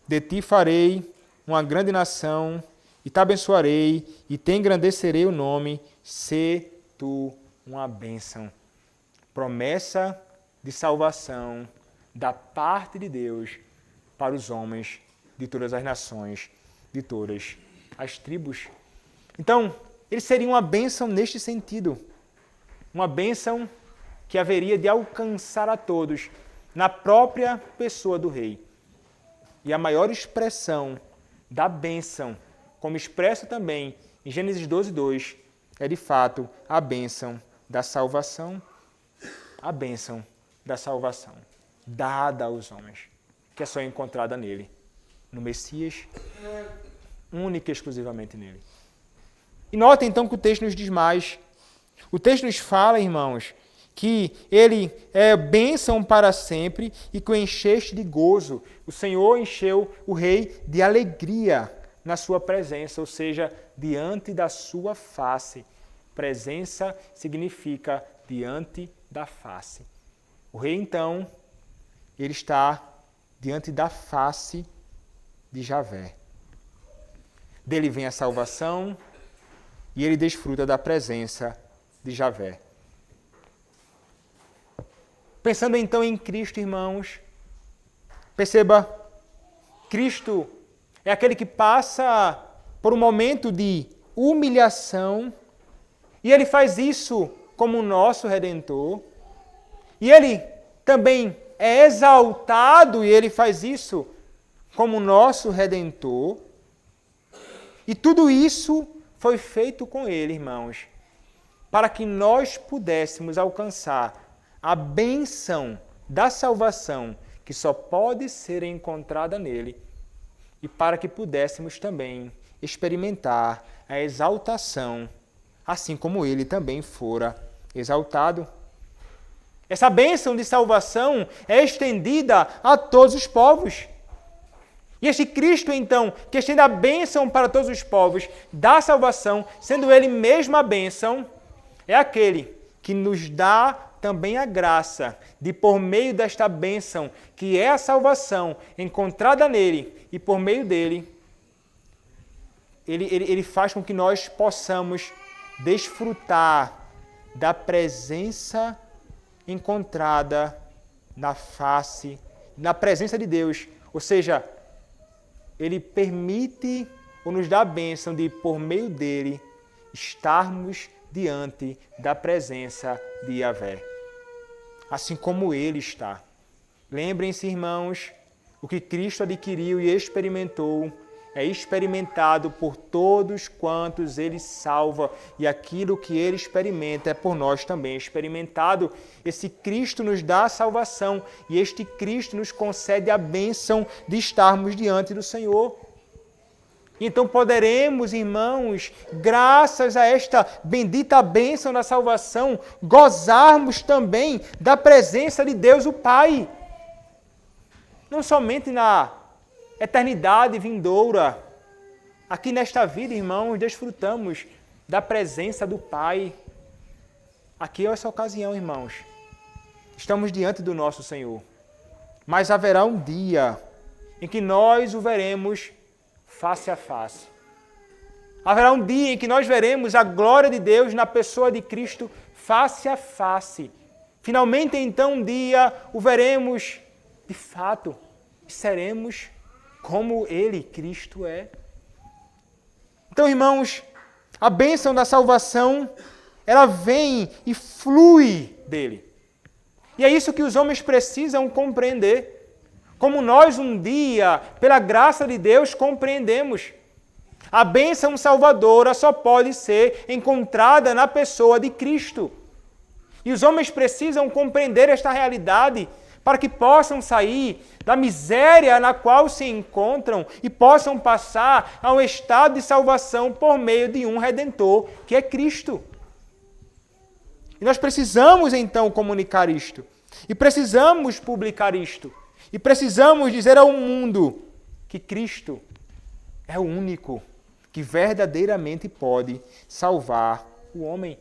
De ti farei uma grande nação, e te abençoarei, e te engrandecerei o nome, se tu uma bênção. Promessa de salvação da parte de Deus para os homens de todas as nações, de todas as tribos. Então, ele seria uma bênção neste sentido. Uma bênção que haveria de alcançar a todos na própria pessoa do rei. E a maior expressão da bênção, como expressa também em Gênesis 12, 2, é de fato a bênção da salvação. A bênção da salvação dada aos homens, que é só encontrada nele, no Messias, única e exclusivamente nele. E notem então que o texto nos diz mais. O texto nos fala, irmãos, que ele é bênção para sempre e que o encheste de gozo. O Senhor encheu o rei de alegria na sua presença, ou seja, diante da sua face. Presença significa diante da face. O rei, então, ele está diante da face de Javé. Dele vem a salvação e ele desfruta da presença de Javé. Pensando então em Cristo, irmãos, perceba Cristo é aquele que passa por um momento de humilhação, e ele faz isso como o nosso Redentor. E ele também é exaltado, e ele faz isso como o nosso Redentor. E tudo isso foi feito com ele, irmãos, para que nós pudéssemos alcançar a bênção da salvação que só pode ser encontrada nele, e para que pudéssemos também experimentar a exaltação, assim como ele também fora exaltado. Essa bênção de salvação é estendida a todos os povos. E este Cristo, então, que estende a bênção para todos os povos, da salvação, sendo ele mesmo a bênção, é aquele que nos dá também a graça de, por meio desta bênção, que é a salvação encontrada nele, e por meio dele, ele faz com que nós possamos desfrutar da presença encontrada na presença de Deus. Ou seja, ele permite ou nos dá a bênção de, por meio dele, estarmos diante da presença de Yahvé, assim como ele está. Lembrem-se, irmãos, o que Cristo adquiriu e experimentou é experimentado por todos quantos ele salva, e aquilo que ele experimenta é por nós também experimentado. Esse Cristo nos dá a salvação, e este Cristo nos concede a bênção de estarmos diante do Senhor. Então poderemos, irmãos, graças a esta bendita bênção da salvação, gozarmos também da presença de Deus o Pai. Não somente na eternidade vindoura, aqui nesta vida, irmãos, desfrutamos da presença do Pai. Aqui é essa ocasião, irmãos. Estamos diante do nosso Senhor. Mas haverá um dia em que nós o veremos face a face. Haverá um dia em que nós veremos a glória de Deus na pessoa de Cristo face a face. Finalmente, então, um dia o veremos de fato e seremos como Ele, Cristo, é. Então, irmãos, a bênção da salvação, ela vem e flui dele. E é isso que os homens precisam compreender. Como nós um dia, pela graça de Deus, compreendemos. A bênção salvadora só pode ser encontrada na pessoa de Cristo. E os homens precisam compreender esta realidade para que possam sair da miséria na qual se encontram e possam passar a um estado de salvação por meio de um Redentor, que é Cristo. E nós precisamos, então, comunicar isto. E precisamos publicar isto. E precisamos dizer ao mundo que Cristo é o único que verdadeiramente pode salvar o homem.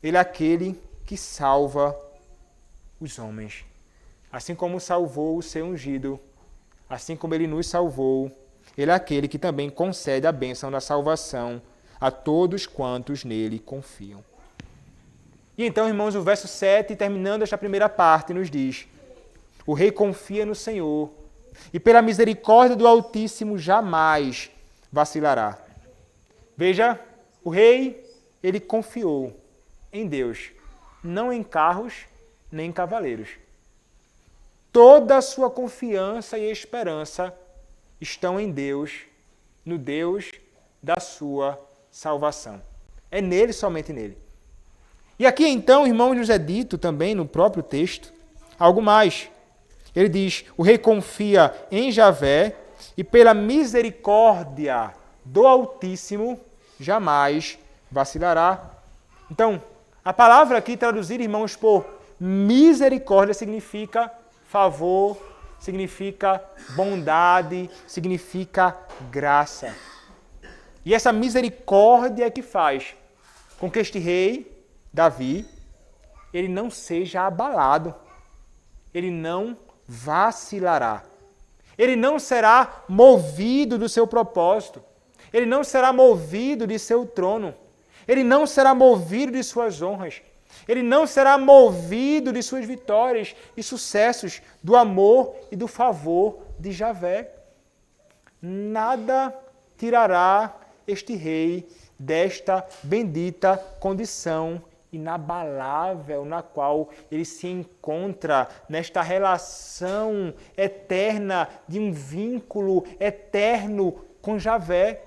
Ele é aquele que salva os homens. Assim como salvou o seu ungido, assim como ele nos salvou, ele é aquele que também concede a bênção da salvação a todos quantos nele confiam. E então, irmãos, o verso 7, terminando esta primeira parte, nos diz: o rei confia no Senhor, e pela misericórdia do Altíssimo jamais vacilará. Veja, o rei, ele confiou em Deus, não em carros nem em cavaleiros. Toda a sua confiança e esperança estão em Deus, no Deus da sua salvação. É nele, somente nele. E aqui então, irmãos, nos é dito também no próprio texto algo mais. Ele diz: o rei confia em Yahvé e pela misericórdia do Altíssimo jamais vacilará. Então, a palavra aqui traduzida, irmãos, por misericórdia significa favor, significa bondade, significa graça. E essa misericórdia é que faz com que este rei, Davi, ele não seja abalado, ele não vacilará, ele não será movido do seu propósito, ele não será movido de seu trono, ele não será movido de suas honras, ele não será movido de suas vitórias e sucessos, do amor e do favor de Yahvé. nada tirará este rei desta bendita condição inabalável na qual ele se encontra, nesta relação eterna de um vínculo eterno com Javé.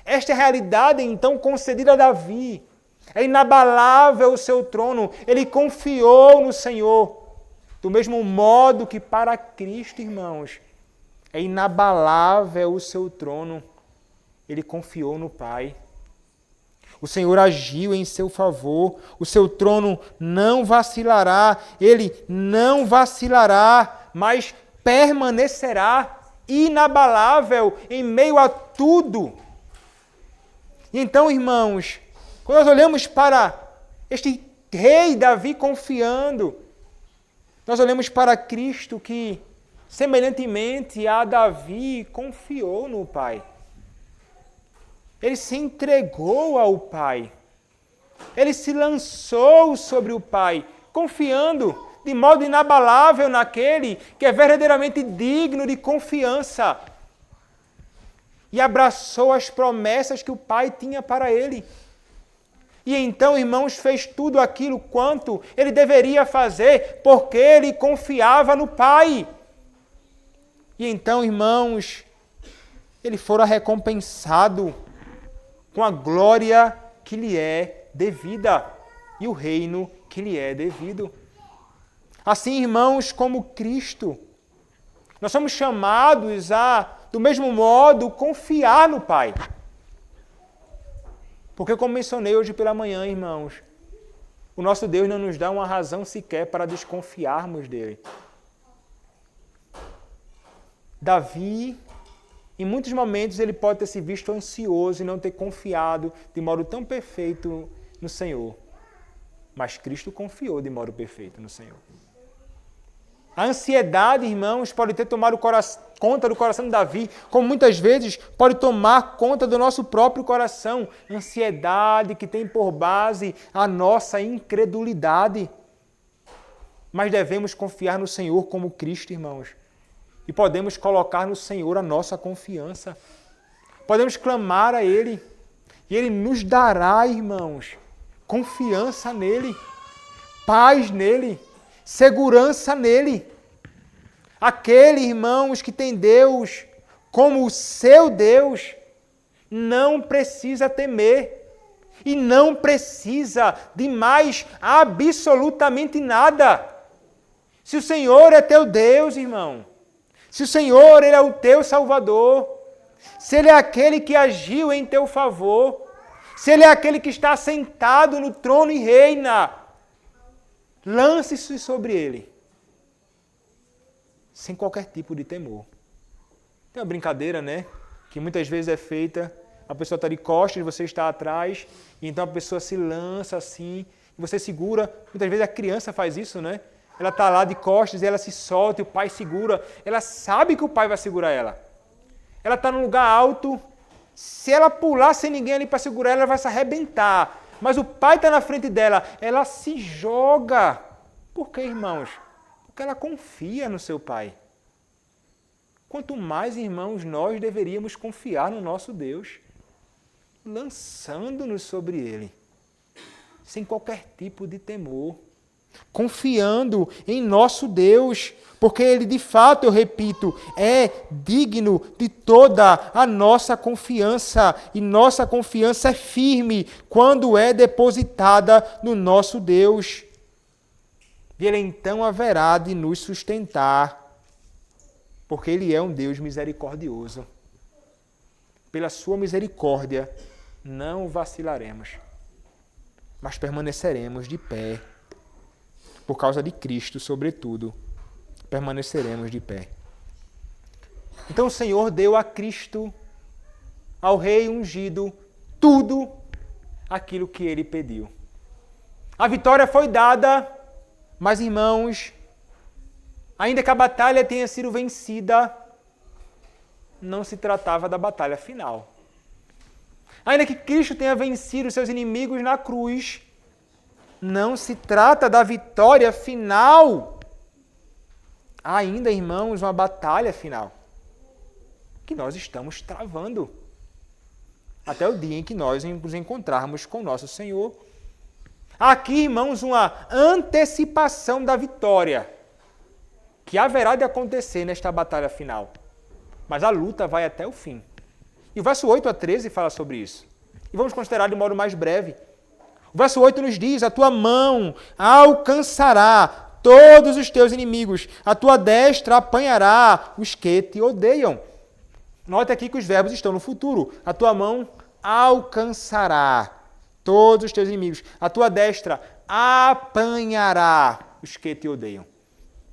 Esta é a realidade, então, concedida a Davi. É inabalável o seu trono. Ele confiou no Senhor. Do mesmo modo que para Cristo, irmãos, é inabalável o seu trono. Ele confiou no Pai. O Senhor agiu em seu favor. O seu trono não vacilará. Ele não vacilará, mas permanecerá inabalável em meio a tudo. E então, irmãos, quando nós olhamos para este rei Davi confiando, nós olhamos para Cristo que, semelhantemente a Davi, confiou no Pai. Ele se entregou ao Pai. Ele se lançou sobre o Pai, confiando de modo inabalável naquele que é verdadeiramente digno de confiança. E abraçou as promessas que o Pai tinha para ele. E então, irmãos, fez tudo aquilo quanto ele deveria fazer, porque ele confiava no Pai. E então, irmãos, ele fora recompensado com a glória que lhe é devida e o reino que lhe é devido. Assim, irmãos, como Cristo, nós somos chamados a, do mesmo modo, confiar no Pai. Porque, como mencionei hoje pela manhã, irmãos, o nosso Deus não nos dá uma razão sequer para desconfiarmos dele. Davi, em muitos momentos, ele pode ter se visto ansioso e não ter confiado de modo tão perfeito no Senhor. Mas Cristo confiou de modo perfeito no Senhor. A ansiedade, irmãos, pode ter tomado conta do coração de Davi, como muitas vezes pode tomar conta do nosso próprio coração. Ansiedade que tem por base a nossa incredulidade. Mas devemos confiar no Senhor como Cristo, irmãos. E podemos colocar no Senhor a nossa confiança. Podemos clamar a Ele. E Ele nos dará, irmãos, confiança nele, paz nele, segurança nele. Aquele, irmãos, que tem Deus como o seu Deus, não precisa temer e não precisa de mais absolutamente nada. Se o Senhor é teu Deus, irmão, se o Senhor ele é o teu Salvador, se Ele é aquele que agiu em teu favor, se Ele é aquele que está sentado no trono e reina, lance-se sobre Ele, sem qualquer tipo de temor. Tem uma brincadeira, né? Que muitas vezes é feita, a pessoa está de costas, você está atrás, e então a pessoa se lança assim, e você segura. Muitas vezes a criança faz isso, né? Ela está lá de costas e ela se solta e o pai segura. Ela sabe que o pai vai segurar ela. Ela está num lugar alto. Se ela pular sem ninguém ali para segurar ela, vai se arrebentar. Mas o pai está na frente dela. Ela se joga. Por quê, irmãos? Porque ela confia no seu pai. Quanto mais, irmãos, nós deveríamos confiar no nosso Deus, lançando-nos sobre Ele, sem qualquer tipo de temor. Confiando em nosso Deus, porque Ele de fato, eu repito, é digno de toda a nossa confiança, e nossa confiança é firme quando é depositada no nosso Deus. E Ele então haverá de nos sustentar, porque Ele é um Deus misericordioso. Pela sua misericórdia não vacilaremos, mas permaneceremos de pé. Por causa de Cristo, sobretudo, permaneceremos de pé. Então o Senhor deu a Cristo, ao Rei ungido, tudo aquilo que Ele pediu. A vitória foi dada, mas, irmãos, ainda que a batalha tenha sido vencida, não se tratava da batalha final. Ainda que Cristo tenha vencido seus inimigos na cruz, não se trata da vitória final. Há ainda, irmãos, uma batalha final. que nós estamos travando. Até o dia em que nós nos encontrarmos com o nosso Senhor. Aqui, irmãos, uma antecipação da vitória que haverá de acontecer nesta batalha final. Mas a luta vai até o fim. E o verso 8 a 13 fala sobre isso. E vamos considerar de modo mais breve. O verso 8 nos diz: a tua mão alcançará todos os teus inimigos, a tua destra apanhará os que te odeiam. Note aqui que os verbos estão no futuro. A tua mão alcançará todos os teus inimigos, a tua destra apanhará os que te odeiam.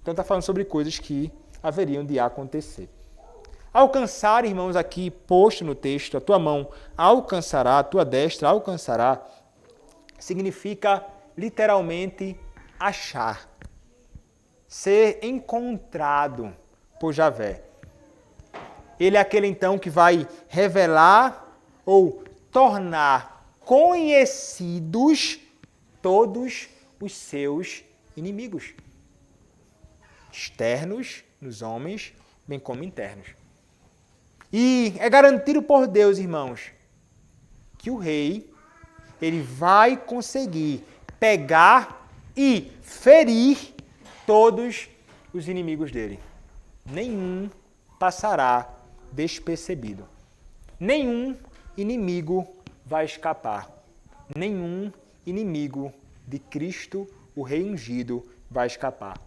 Então está falando sobre coisas que haveriam de acontecer. Alcançar, irmãos, aqui posto no texto, a tua mão alcançará, a tua destra alcançará, significa literalmente achar, ser encontrado por Javé. Ele é aquele então que vai revelar ou tornar conhecidos todos os seus inimigos, externos nos homens, bem como internos. E é garantido por Deus, irmãos, que o rei ele vai conseguir pegar e ferir todos os inimigos dele. Nenhum passará despercebido. Nenhum inimigo vai escapar. Nenhum inimigo de Cristo, o Rei ungido, vai escapar.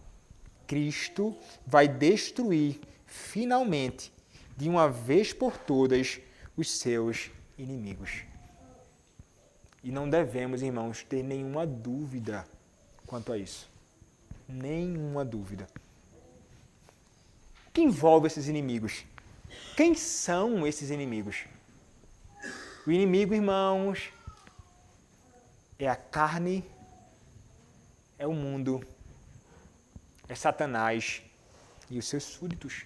Cristo vai destruir, finalmente, de uma vez por todas, os seus inimigos. E não devemos, irmãos, ter nenhuma dúvida quanto a isso. Nenhuma dúvida. O que envolve esses inimigos? Quem são esses inimigos? O inimigo, irmãos, é a carne, é o mundo, é Satanás e os seus súditos.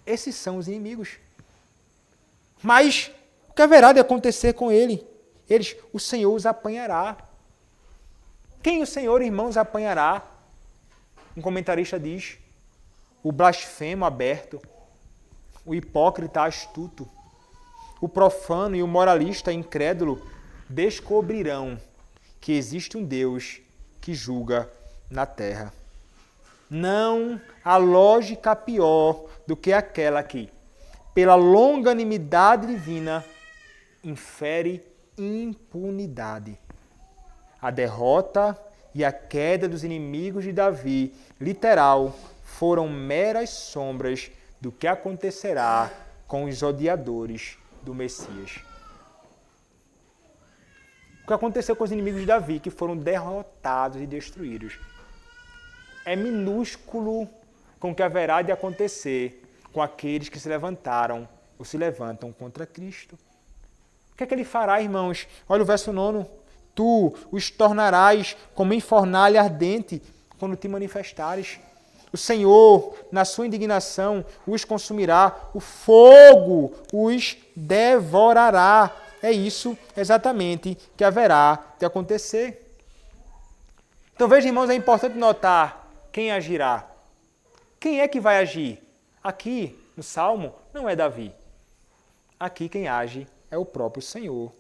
Esses são os inimigos. Mas o que haverá de acontecer com eles? O Senhor os apanhará. Quem o Senhor, irmãos, apanhará? Um comentarista diz: o blasfemo aberto, o hipócrita astuto, o profano e o moralista incrédulo descobrirão que existe um Deus que julga na terra. Não há lógica pior do que aquela que, pela longanimidade divina, infere impunidade. A derrota e a queda dos inimigos de Davi, literal, foram meras sombras do que acontecerá com os odiadores do Messias. O que aconteceu com os inimigos de Davi, que foram derrotados e destruídos, é minúsculo com o que haverá de acontecer com aqueles que se levantaram ou se levantam contra Cristo. O que é que ele fará, irmãos? Olha o verso 9. Tu os tornarás como em fornalha ardente quando te manifestares. O Senhor, na sua indignação, os consumirá. O fogo os devorará. É isso exatamente que haverá de acontecer. Então veja, irmãos, é importante notar quem agirá. Quem é que vai agir? Aqui, no Salmo, não é Davi. Aqui quem age é o próprio Senhor.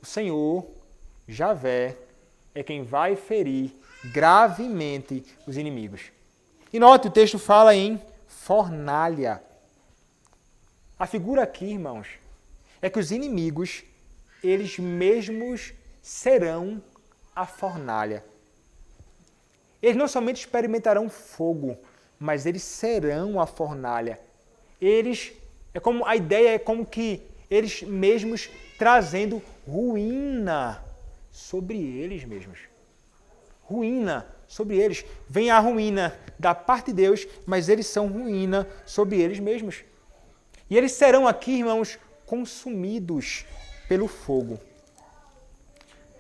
O Senhor, Javé, é quem vai ferir gravemente os inimigos. E note, o texto fala em fornalha. A figura aqui, irmãos, é que os inimigos, eles mesmos serão a fornalha. Eles não somente experimentarão fogo, mas eles serão a fornalha. A ideia é como que eles mesmos trazendo ruína sobre eles mesmos. Ruína sobre eles. Vem a ruína da parte de Deus, mas eles são ruína sobre eles mesmos. E eles serão aqui, irmãos, consumidos pelo fogo.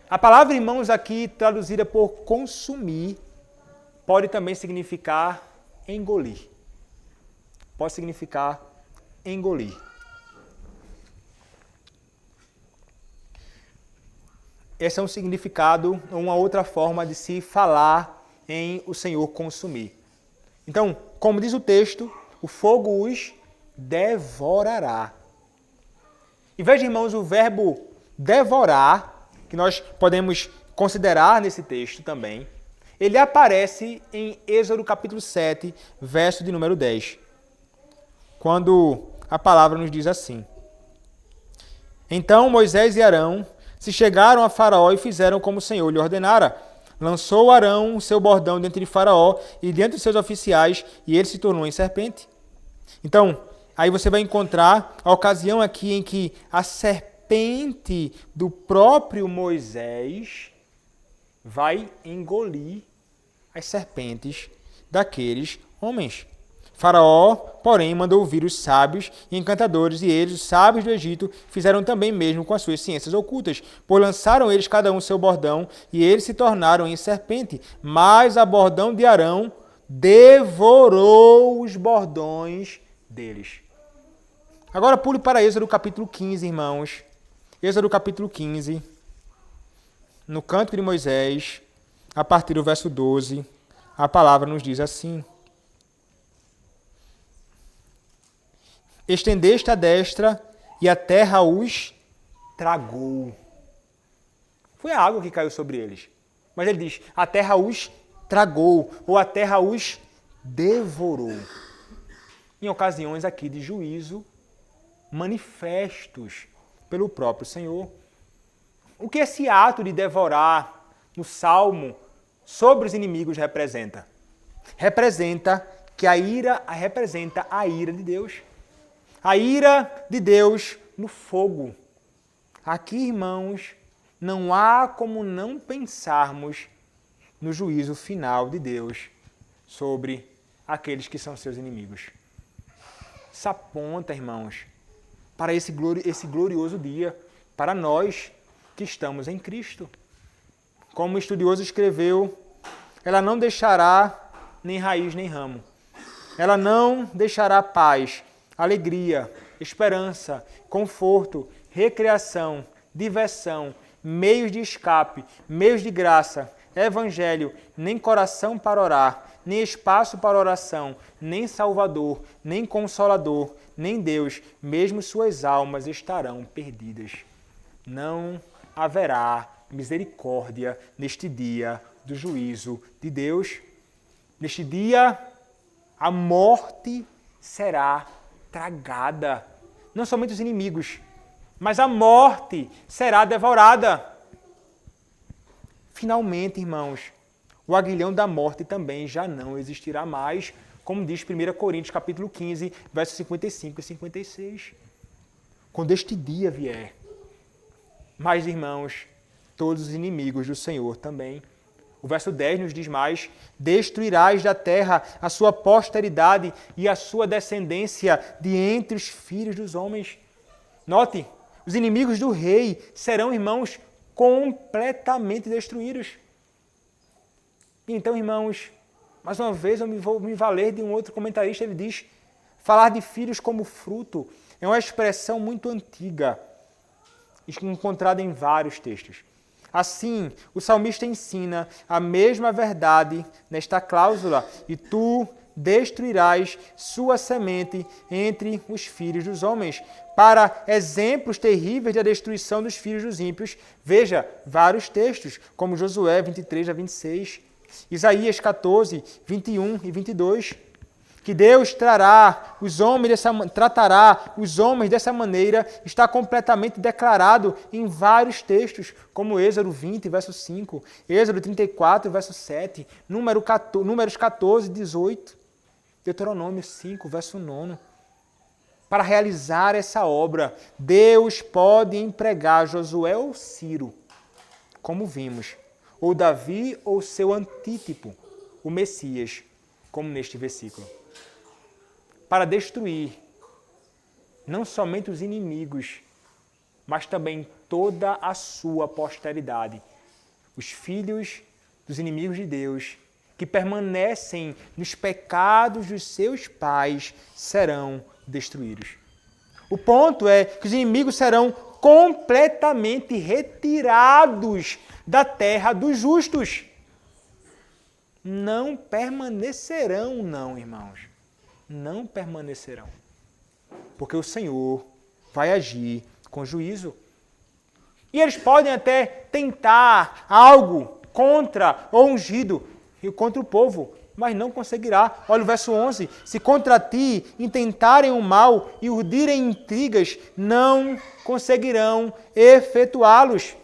A palavra, irmãos, aqui traduzida por consumir, pode também significar engolir. Pode significar engolir. Esse é um significado, uma outra forma de se falar em o Senhor consumir. Então, como diz o texto, o fogo os devorará. E veja, irmãos, o verbo devorar, que nós podemos considerar nesse texto também, ele aparece em Êxodo capítulo 7, verso de número 10. Quando a palavra nos diz assim: Então Moisés e Arão se chegaram a Faraó e fizeram como o Senhor lhe ordenara. Lançou Arão o seu bordão diante de Faraó e diante de seus oficiais, e ele se tornou em serpente. Então, aí você vai encontrar a ocasião aqui em que a serpente do próprio Moisés vai engolir as serpentes daqueles homens. Faraó, porém, mandou vir os sábios e encantadores, e eles, os sábios do Egito, fizeram também mesmo com as suas ciências ocultas, pois lançaram eles cada um seu bordão, e eles se tornaram em serpente. Mas a bordão de Arão devorou os bordões deles. Agora pule para Êxodo capítulo 15, irmãos. Êxodo capítulo 15, no Cântico de Moisés, a partir do verso 12, a palavra nos diz assim: Estendeste a destra e a terra os tragou. Foi a água que caiu sobre eles. Mas ele diz, a terra os tragou, ou a terra os devorou. Em ocasiões aqui de juízo, manifestos pelo próprio Senhor. O que esse ato de devorar no Salmo sobre os inimigos representa? Representa a ira de Deus. A ira de Deus no fogo. Aqui, irmãos, não há como não pensarmos no juízo final de Deus sobre aqueles que são seus inimigos. Isso aponta, irmãos, para esse glorioso dia, para nós que estamos em Cristo. Como o estudioso escreveu, ela não deixará nem raiz nem ramo. Ela não deixará paz, alegria, esperança, conforto, recreação, diversão, meios de escape, meios de graça, evangelho, nem coração para orar, nem espaço para oração, nem Salvador, nem Consolador, nem Deus, mesmo suas almas estarão perdidas. Não haverá misericórdia neste dia do juízo de Deus. Neste dia, a morte será tragada. Não somente os inimigos, mas a morte será devorada. Finalmente, irmãos, o aguilhão da morte também já não existirá mais, como diz 1 Coríntios capítulo 15, versos 55 e 56. Quando este dia vier. Mas, irmãos, todos os inimigos do Senhor também. O verso 10 nos diz mais: destruirás da terra a sua posteridade e a sua descendência de entre os filhos dos homens. Note, os inimigos do rei serão, irmãos, completamente destruídos. Então, irmãos, mais uma vez eu vou me valer de um outro comentarista, ele diz, falar de filhos como fruto é uma expressão muito antiga, encontrada em vários textos. Assim, o salmista ensina a mesma verdade nesta cláusula, e tu destruirás sua semente entre os filhos dos homens. Para exemplos terríveis da destruição dos filhos dos ímpios, veja vários textos, como Josué 23 a 26, Isaías 14, 21 e 22, que Deus tratará os homens dessa maneira, está completamente declarado em vários textos, como Êxodo 20, verso 5, Êxodo 34, verso 7, Números 14, 18, Deuteronômio 5, verso 9. Para realizar essa obra, Deus pode empregar Josué ou Ciro, como vimos, ou Davi ou seu antítipo, o Messias, como neste versículo, para destruir não somente os inimigos, mas também toda a sua posteridade, os filhos dos inimigos de Deus, que permanecem nos pecados dos seus pais, serão destruídos. O ponto é que os inimigos serão completamente retirados da terra dos justos. Não permanecerão, não, irmãos. Não permanecerão. porque o Senhor vai agir com juízo. E eles podem até tentar algo contra o ungido e contra o povo, mas não conseguirá. Olha o verso 11. Se contra ti intentarem o mal e urdirem intrigas, não conseguirão efetuá-los.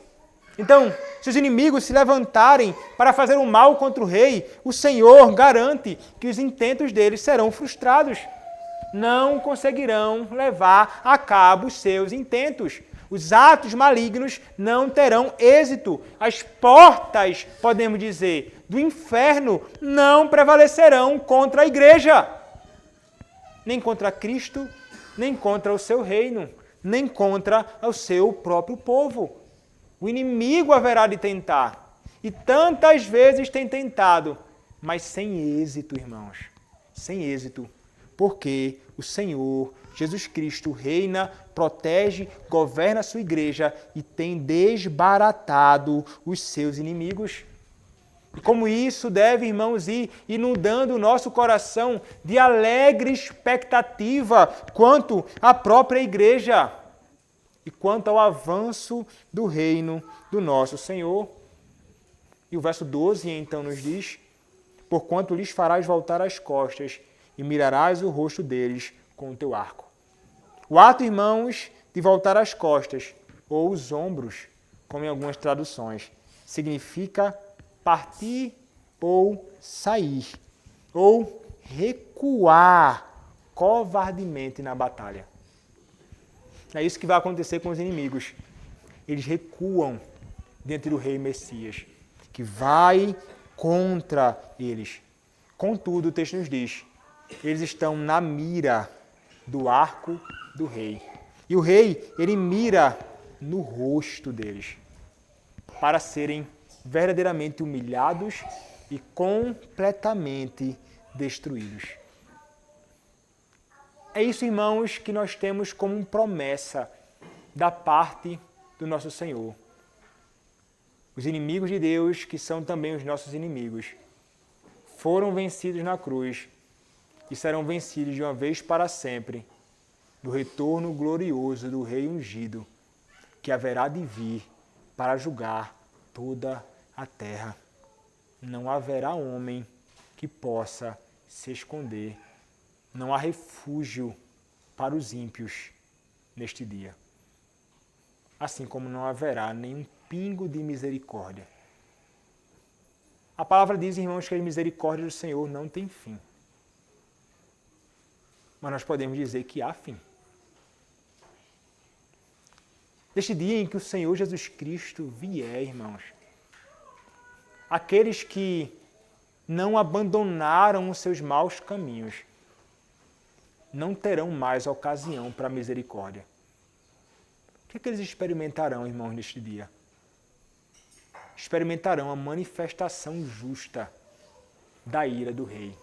Então, se os inimigos se levantarem para fazer o mal contra o rei, o Senhor garante que os intentos deles serão frustrados. Não conseguirão levar a cabo os seus intentos. Os atos malignos não terão êxito. As portas, podemos dizer, do inferno não prevalecerão contra a igreja. Nem contra Cristo, nem contra o seu reino, nem contra o seu próprio povo. O inimigo haverá de tentar. E tantas vezes tem tentado, mas sem êxito, irmãos. Sem êxito. Porque o Senhor, Jesus Cristo, reina, protege, governa a sua igreja e tem desbaratado os seus inimigos. E como isso deve, irmãos, ir inundando o nosso coração de alegre expectativa quanto à própria igreja e quanto ao avanço do reino do nosso Senhor. E o verso 12 então nos diz: porquanto lhes farás voltar as costas e mirarás o rosto deles com o teu arco. O ato, irmãos, de voltar as costas, ou os ombros, como em algumas traduções, significa partir ou sair, ou recuar covardemente na batalha. É isso que vai acontecer com os inimigos. Eles recuam diante do rei Messias, que vai contra eles. Contudo, o texto nos diz, eles estão na mira do arco do rei. E o rei, ele mira no rosto deles, para serem verdadeiramente humilhados e completamente destruídos. É isso, irmãos, que nós temos como promessa da parte do nosso Senhor. Os inimigos de Deus, que são também os nossos inimigos, foram vencidos na cruz e serão vencidos de uma vez para sempre no retorno glorioso do Rei ungido, que haverá de vir para julgar toda a terra. Não haverá homem que possa se esconder. Não há refúgio para os ímpios neste dia. Assim como não haverá nenhum pingo de misericórdia. A palavra diz, irmãos, que a misericórdia do Senhor não tem fim. Mas nós podemos dizer que há fim. Neste dia em que o Senhor Jesus Cristo vier, irmãos, aqueles que não abandonaram os seus maus caminhos não terão mais ocasião para a misericórdia. O que é que eles experimentarão, irmãos, neste dia? Experimentarão a manifestação justa da ira do rei.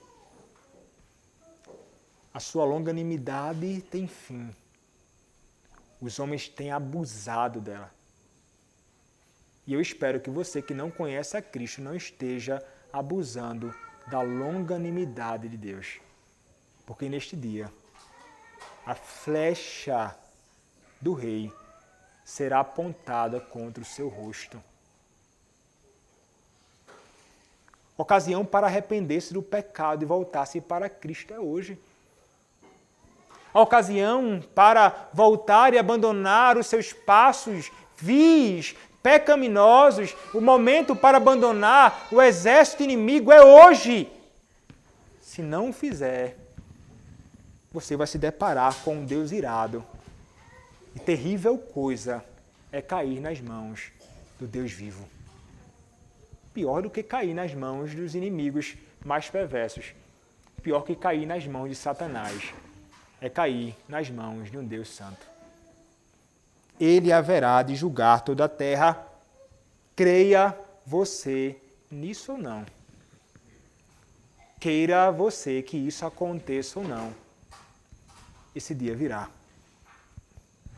A sua longanimidade tem fim. Os homens têm abusado dela. E eu espero que você que não conhece a Cristo não esteja abusando da longanimidade de Deus. Porque neste dia, a flecha do rei será apontada contra o seu rosto. Ocasião para arrepender-se do pecado e voltar-se para Cristo é hoje. A ocasião para voltar e abandonar os seus passos vis, pecaminosos, o momento para abandonar o exército inimigo é hoje. Se não o fizer, você vai se deparar com um Deus irado. E terrível coisa é cair nas mãos do Deus vivo. Pior do que cair nas mãos dos inimigos mais perversos. Pior que cair nas mãos de Satanás é cair nas mãos de um Deus santo. Ele haverá de julgar toda a terra. Creia você nisso ou não. Queira você que isso aconteça ou não. Esse dia virá.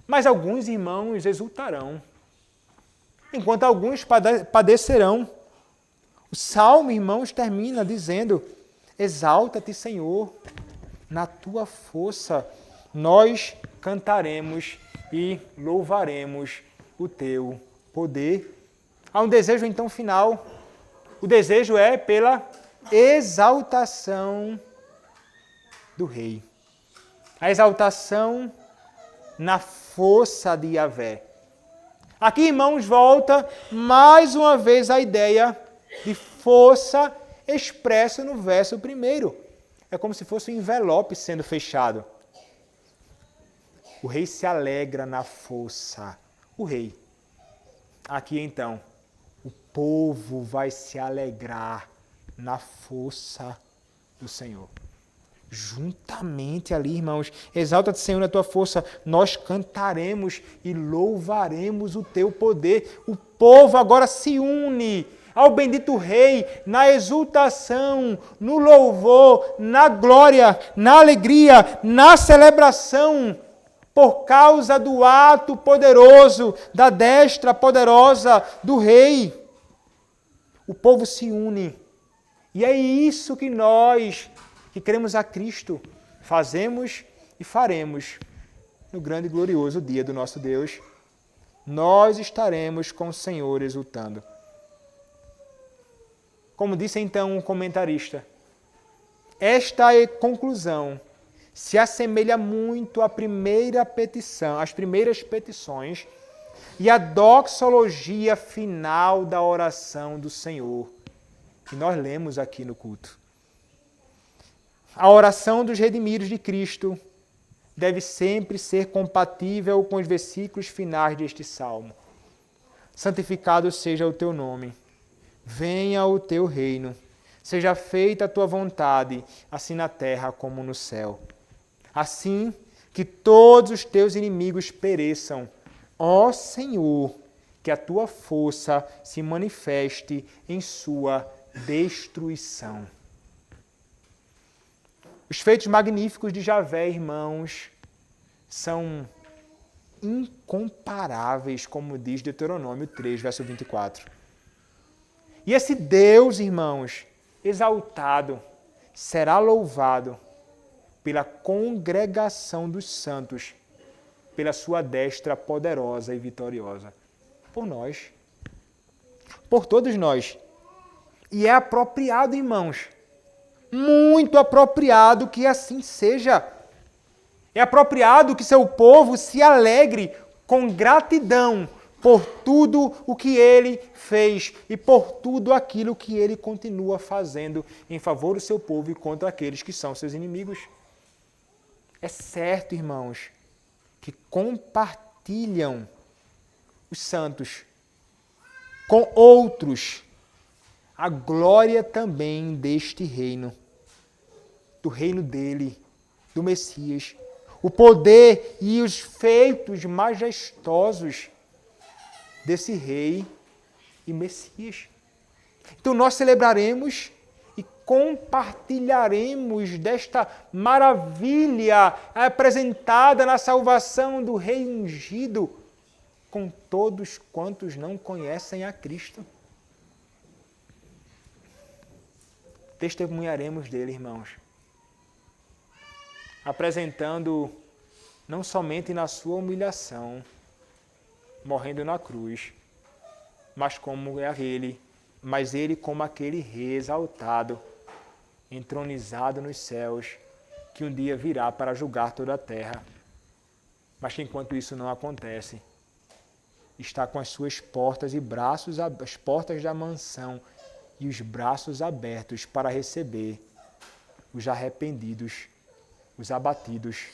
Mas alguns irmãos exultarão, enquanto alguns padecerão. O Salmo, irmãos, termina dizendo: exalta-te, Senhor, na tua força, nós cantaremos e louvaremos o teu poder. Há um desejo então final. O desejo é pela exaltação do rei. A exaltação na força de Yahvé. Aqui, irmãos, volta mais uma vez a ideia de força expressa no verso 1. É como se fosse um envelope sendo fechado. O rei se alegra na força. O rei. Aqui, então, o povo vai se alegrar na força do Senhor. Juntamente ali, irmãos, exalta-te, Senhor, na tua força, nós cantaremos e louvaremos o teu poder. O povo agora se une ao bendito Rei na exultação, no louvor, na glória, na alegria, na celebração, por causa do ato poderoso, da destra poderosa do Rei. O povo se une. E é isso que nós, que cremos a Cristo, fazemos e faremos no grande e glorioso dia do nosso Deus. Nós estaremos com o Senhor exultando. Como disse então um comentarista, esta conclusão se assemelha muito à primeira petição, às primeiras petições e à doxologia final da oração do Senhor, que nós lemos aqui no culto. A oração dos redimidos de Cristo deve sempre ser compatível com os versículos finais deste salmo. Santificado seja o teu nome, venha o teu reino, seja feita a tua vontade, assim na terra como no céu. Assim que todos os teus inimigos pereçam, ó Senhor, que a tua força se manifeste em sua destruição. Os feitos magníficos de Yahvé, irmãos, são incomparáveis, como diz Deuteronômio 3, verso 24. E esse Deus, irmãos, exaltado, será louvado pela congregação dos santos, pela sua destra poderosa e vitoriosa. Por nós. Por todos nós. E é apropriado, irmãos, muito apropriado que assim seja. É apropriado que seu povo se alegre com gratidão por tudo o que ele fez e por tudo aquilo que ele continua fazendo em favor do seu povo e contra aqueles que são seus inimigos. É certo, irmãos, que compartilham os santos com outros a glória também deste reino, do reino dele, do Messias, o poder e os feitos majestosos desse rei e Messias. Então nós celebraremos e compartilharemos desta maravilha apresentada na salvação do Rei ungido com todos quantos não conhecem a Cristo. Testemunharemos dele, irmãos, apresentando não somente na sua humilhação, morrendo na cruz, mas ele como aquele rei exaltado, entronizado nos céus, que um dia virá para julgar toda a terra. Mas que enquanto isso não acontece, está com as suas portas e braços, as portas da mansão e os braços abertos para receber os arrependidos, os abatidos,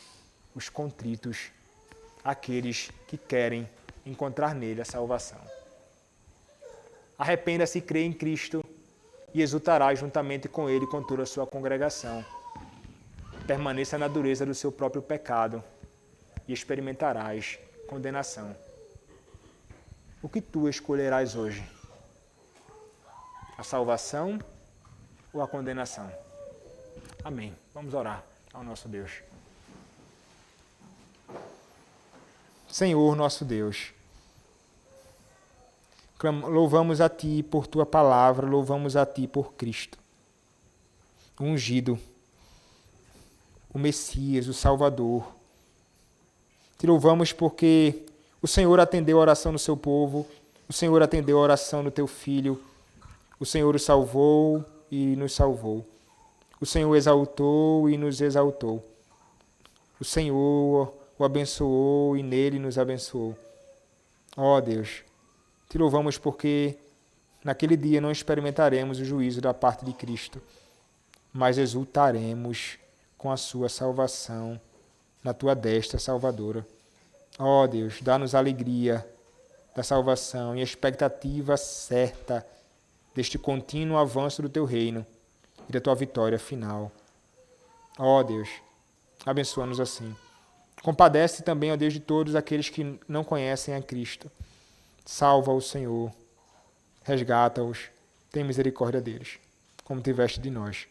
os contritos, aqueles que querem encontrar nele a salvação. Arrependa-se e crê em Cristo e exultarás juntamente com ele e com toda a sua congregação. Permaneça na dureza do seu próprio pecado e experimentarás condenação. O que tu escolherás hoje? A salvação ou a condenação? Amém. Vamos orar ao nosso Deus. Senhor, nosso Deus, louvamos a Ti por Tua palavra, louvamos a Ti por Cristo, o ungido, o Messias, o Salvador, Te louvamos porque o Senhor atendeu a oração do seu povo, o Senhor atendeu a oração do teu Filho, o Senhor o salvou e nos salvou. O Senhor exaltou e nos exaltou. O Senhor o abençoou e nele nos abençoou. Ó Deus, te louvamos porque naquele dia não experimentaremos o juízo da parte de Cristo, mas exultaremos com a sua salvação na tua destra salvadora. Ó Deus, dá-nos alegria da salvação e a expectativa certa deste contínuo avanço do teu reino e da tua vitória final. Ó Deus, abençoa-nos assim. Compadece também, ó Deus, de todos aqueles que não conhecem a Cristo. Salva-os, Senhor. Resgata-os. Tem misericórdia deles, como tiveste de nós.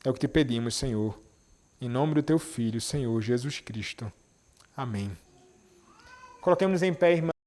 É o que te pedimos, Senhor. Em nome do teu Filho, Senhor Jesus Cristo. Amém. Coloquemos-nos em pé, irmãos.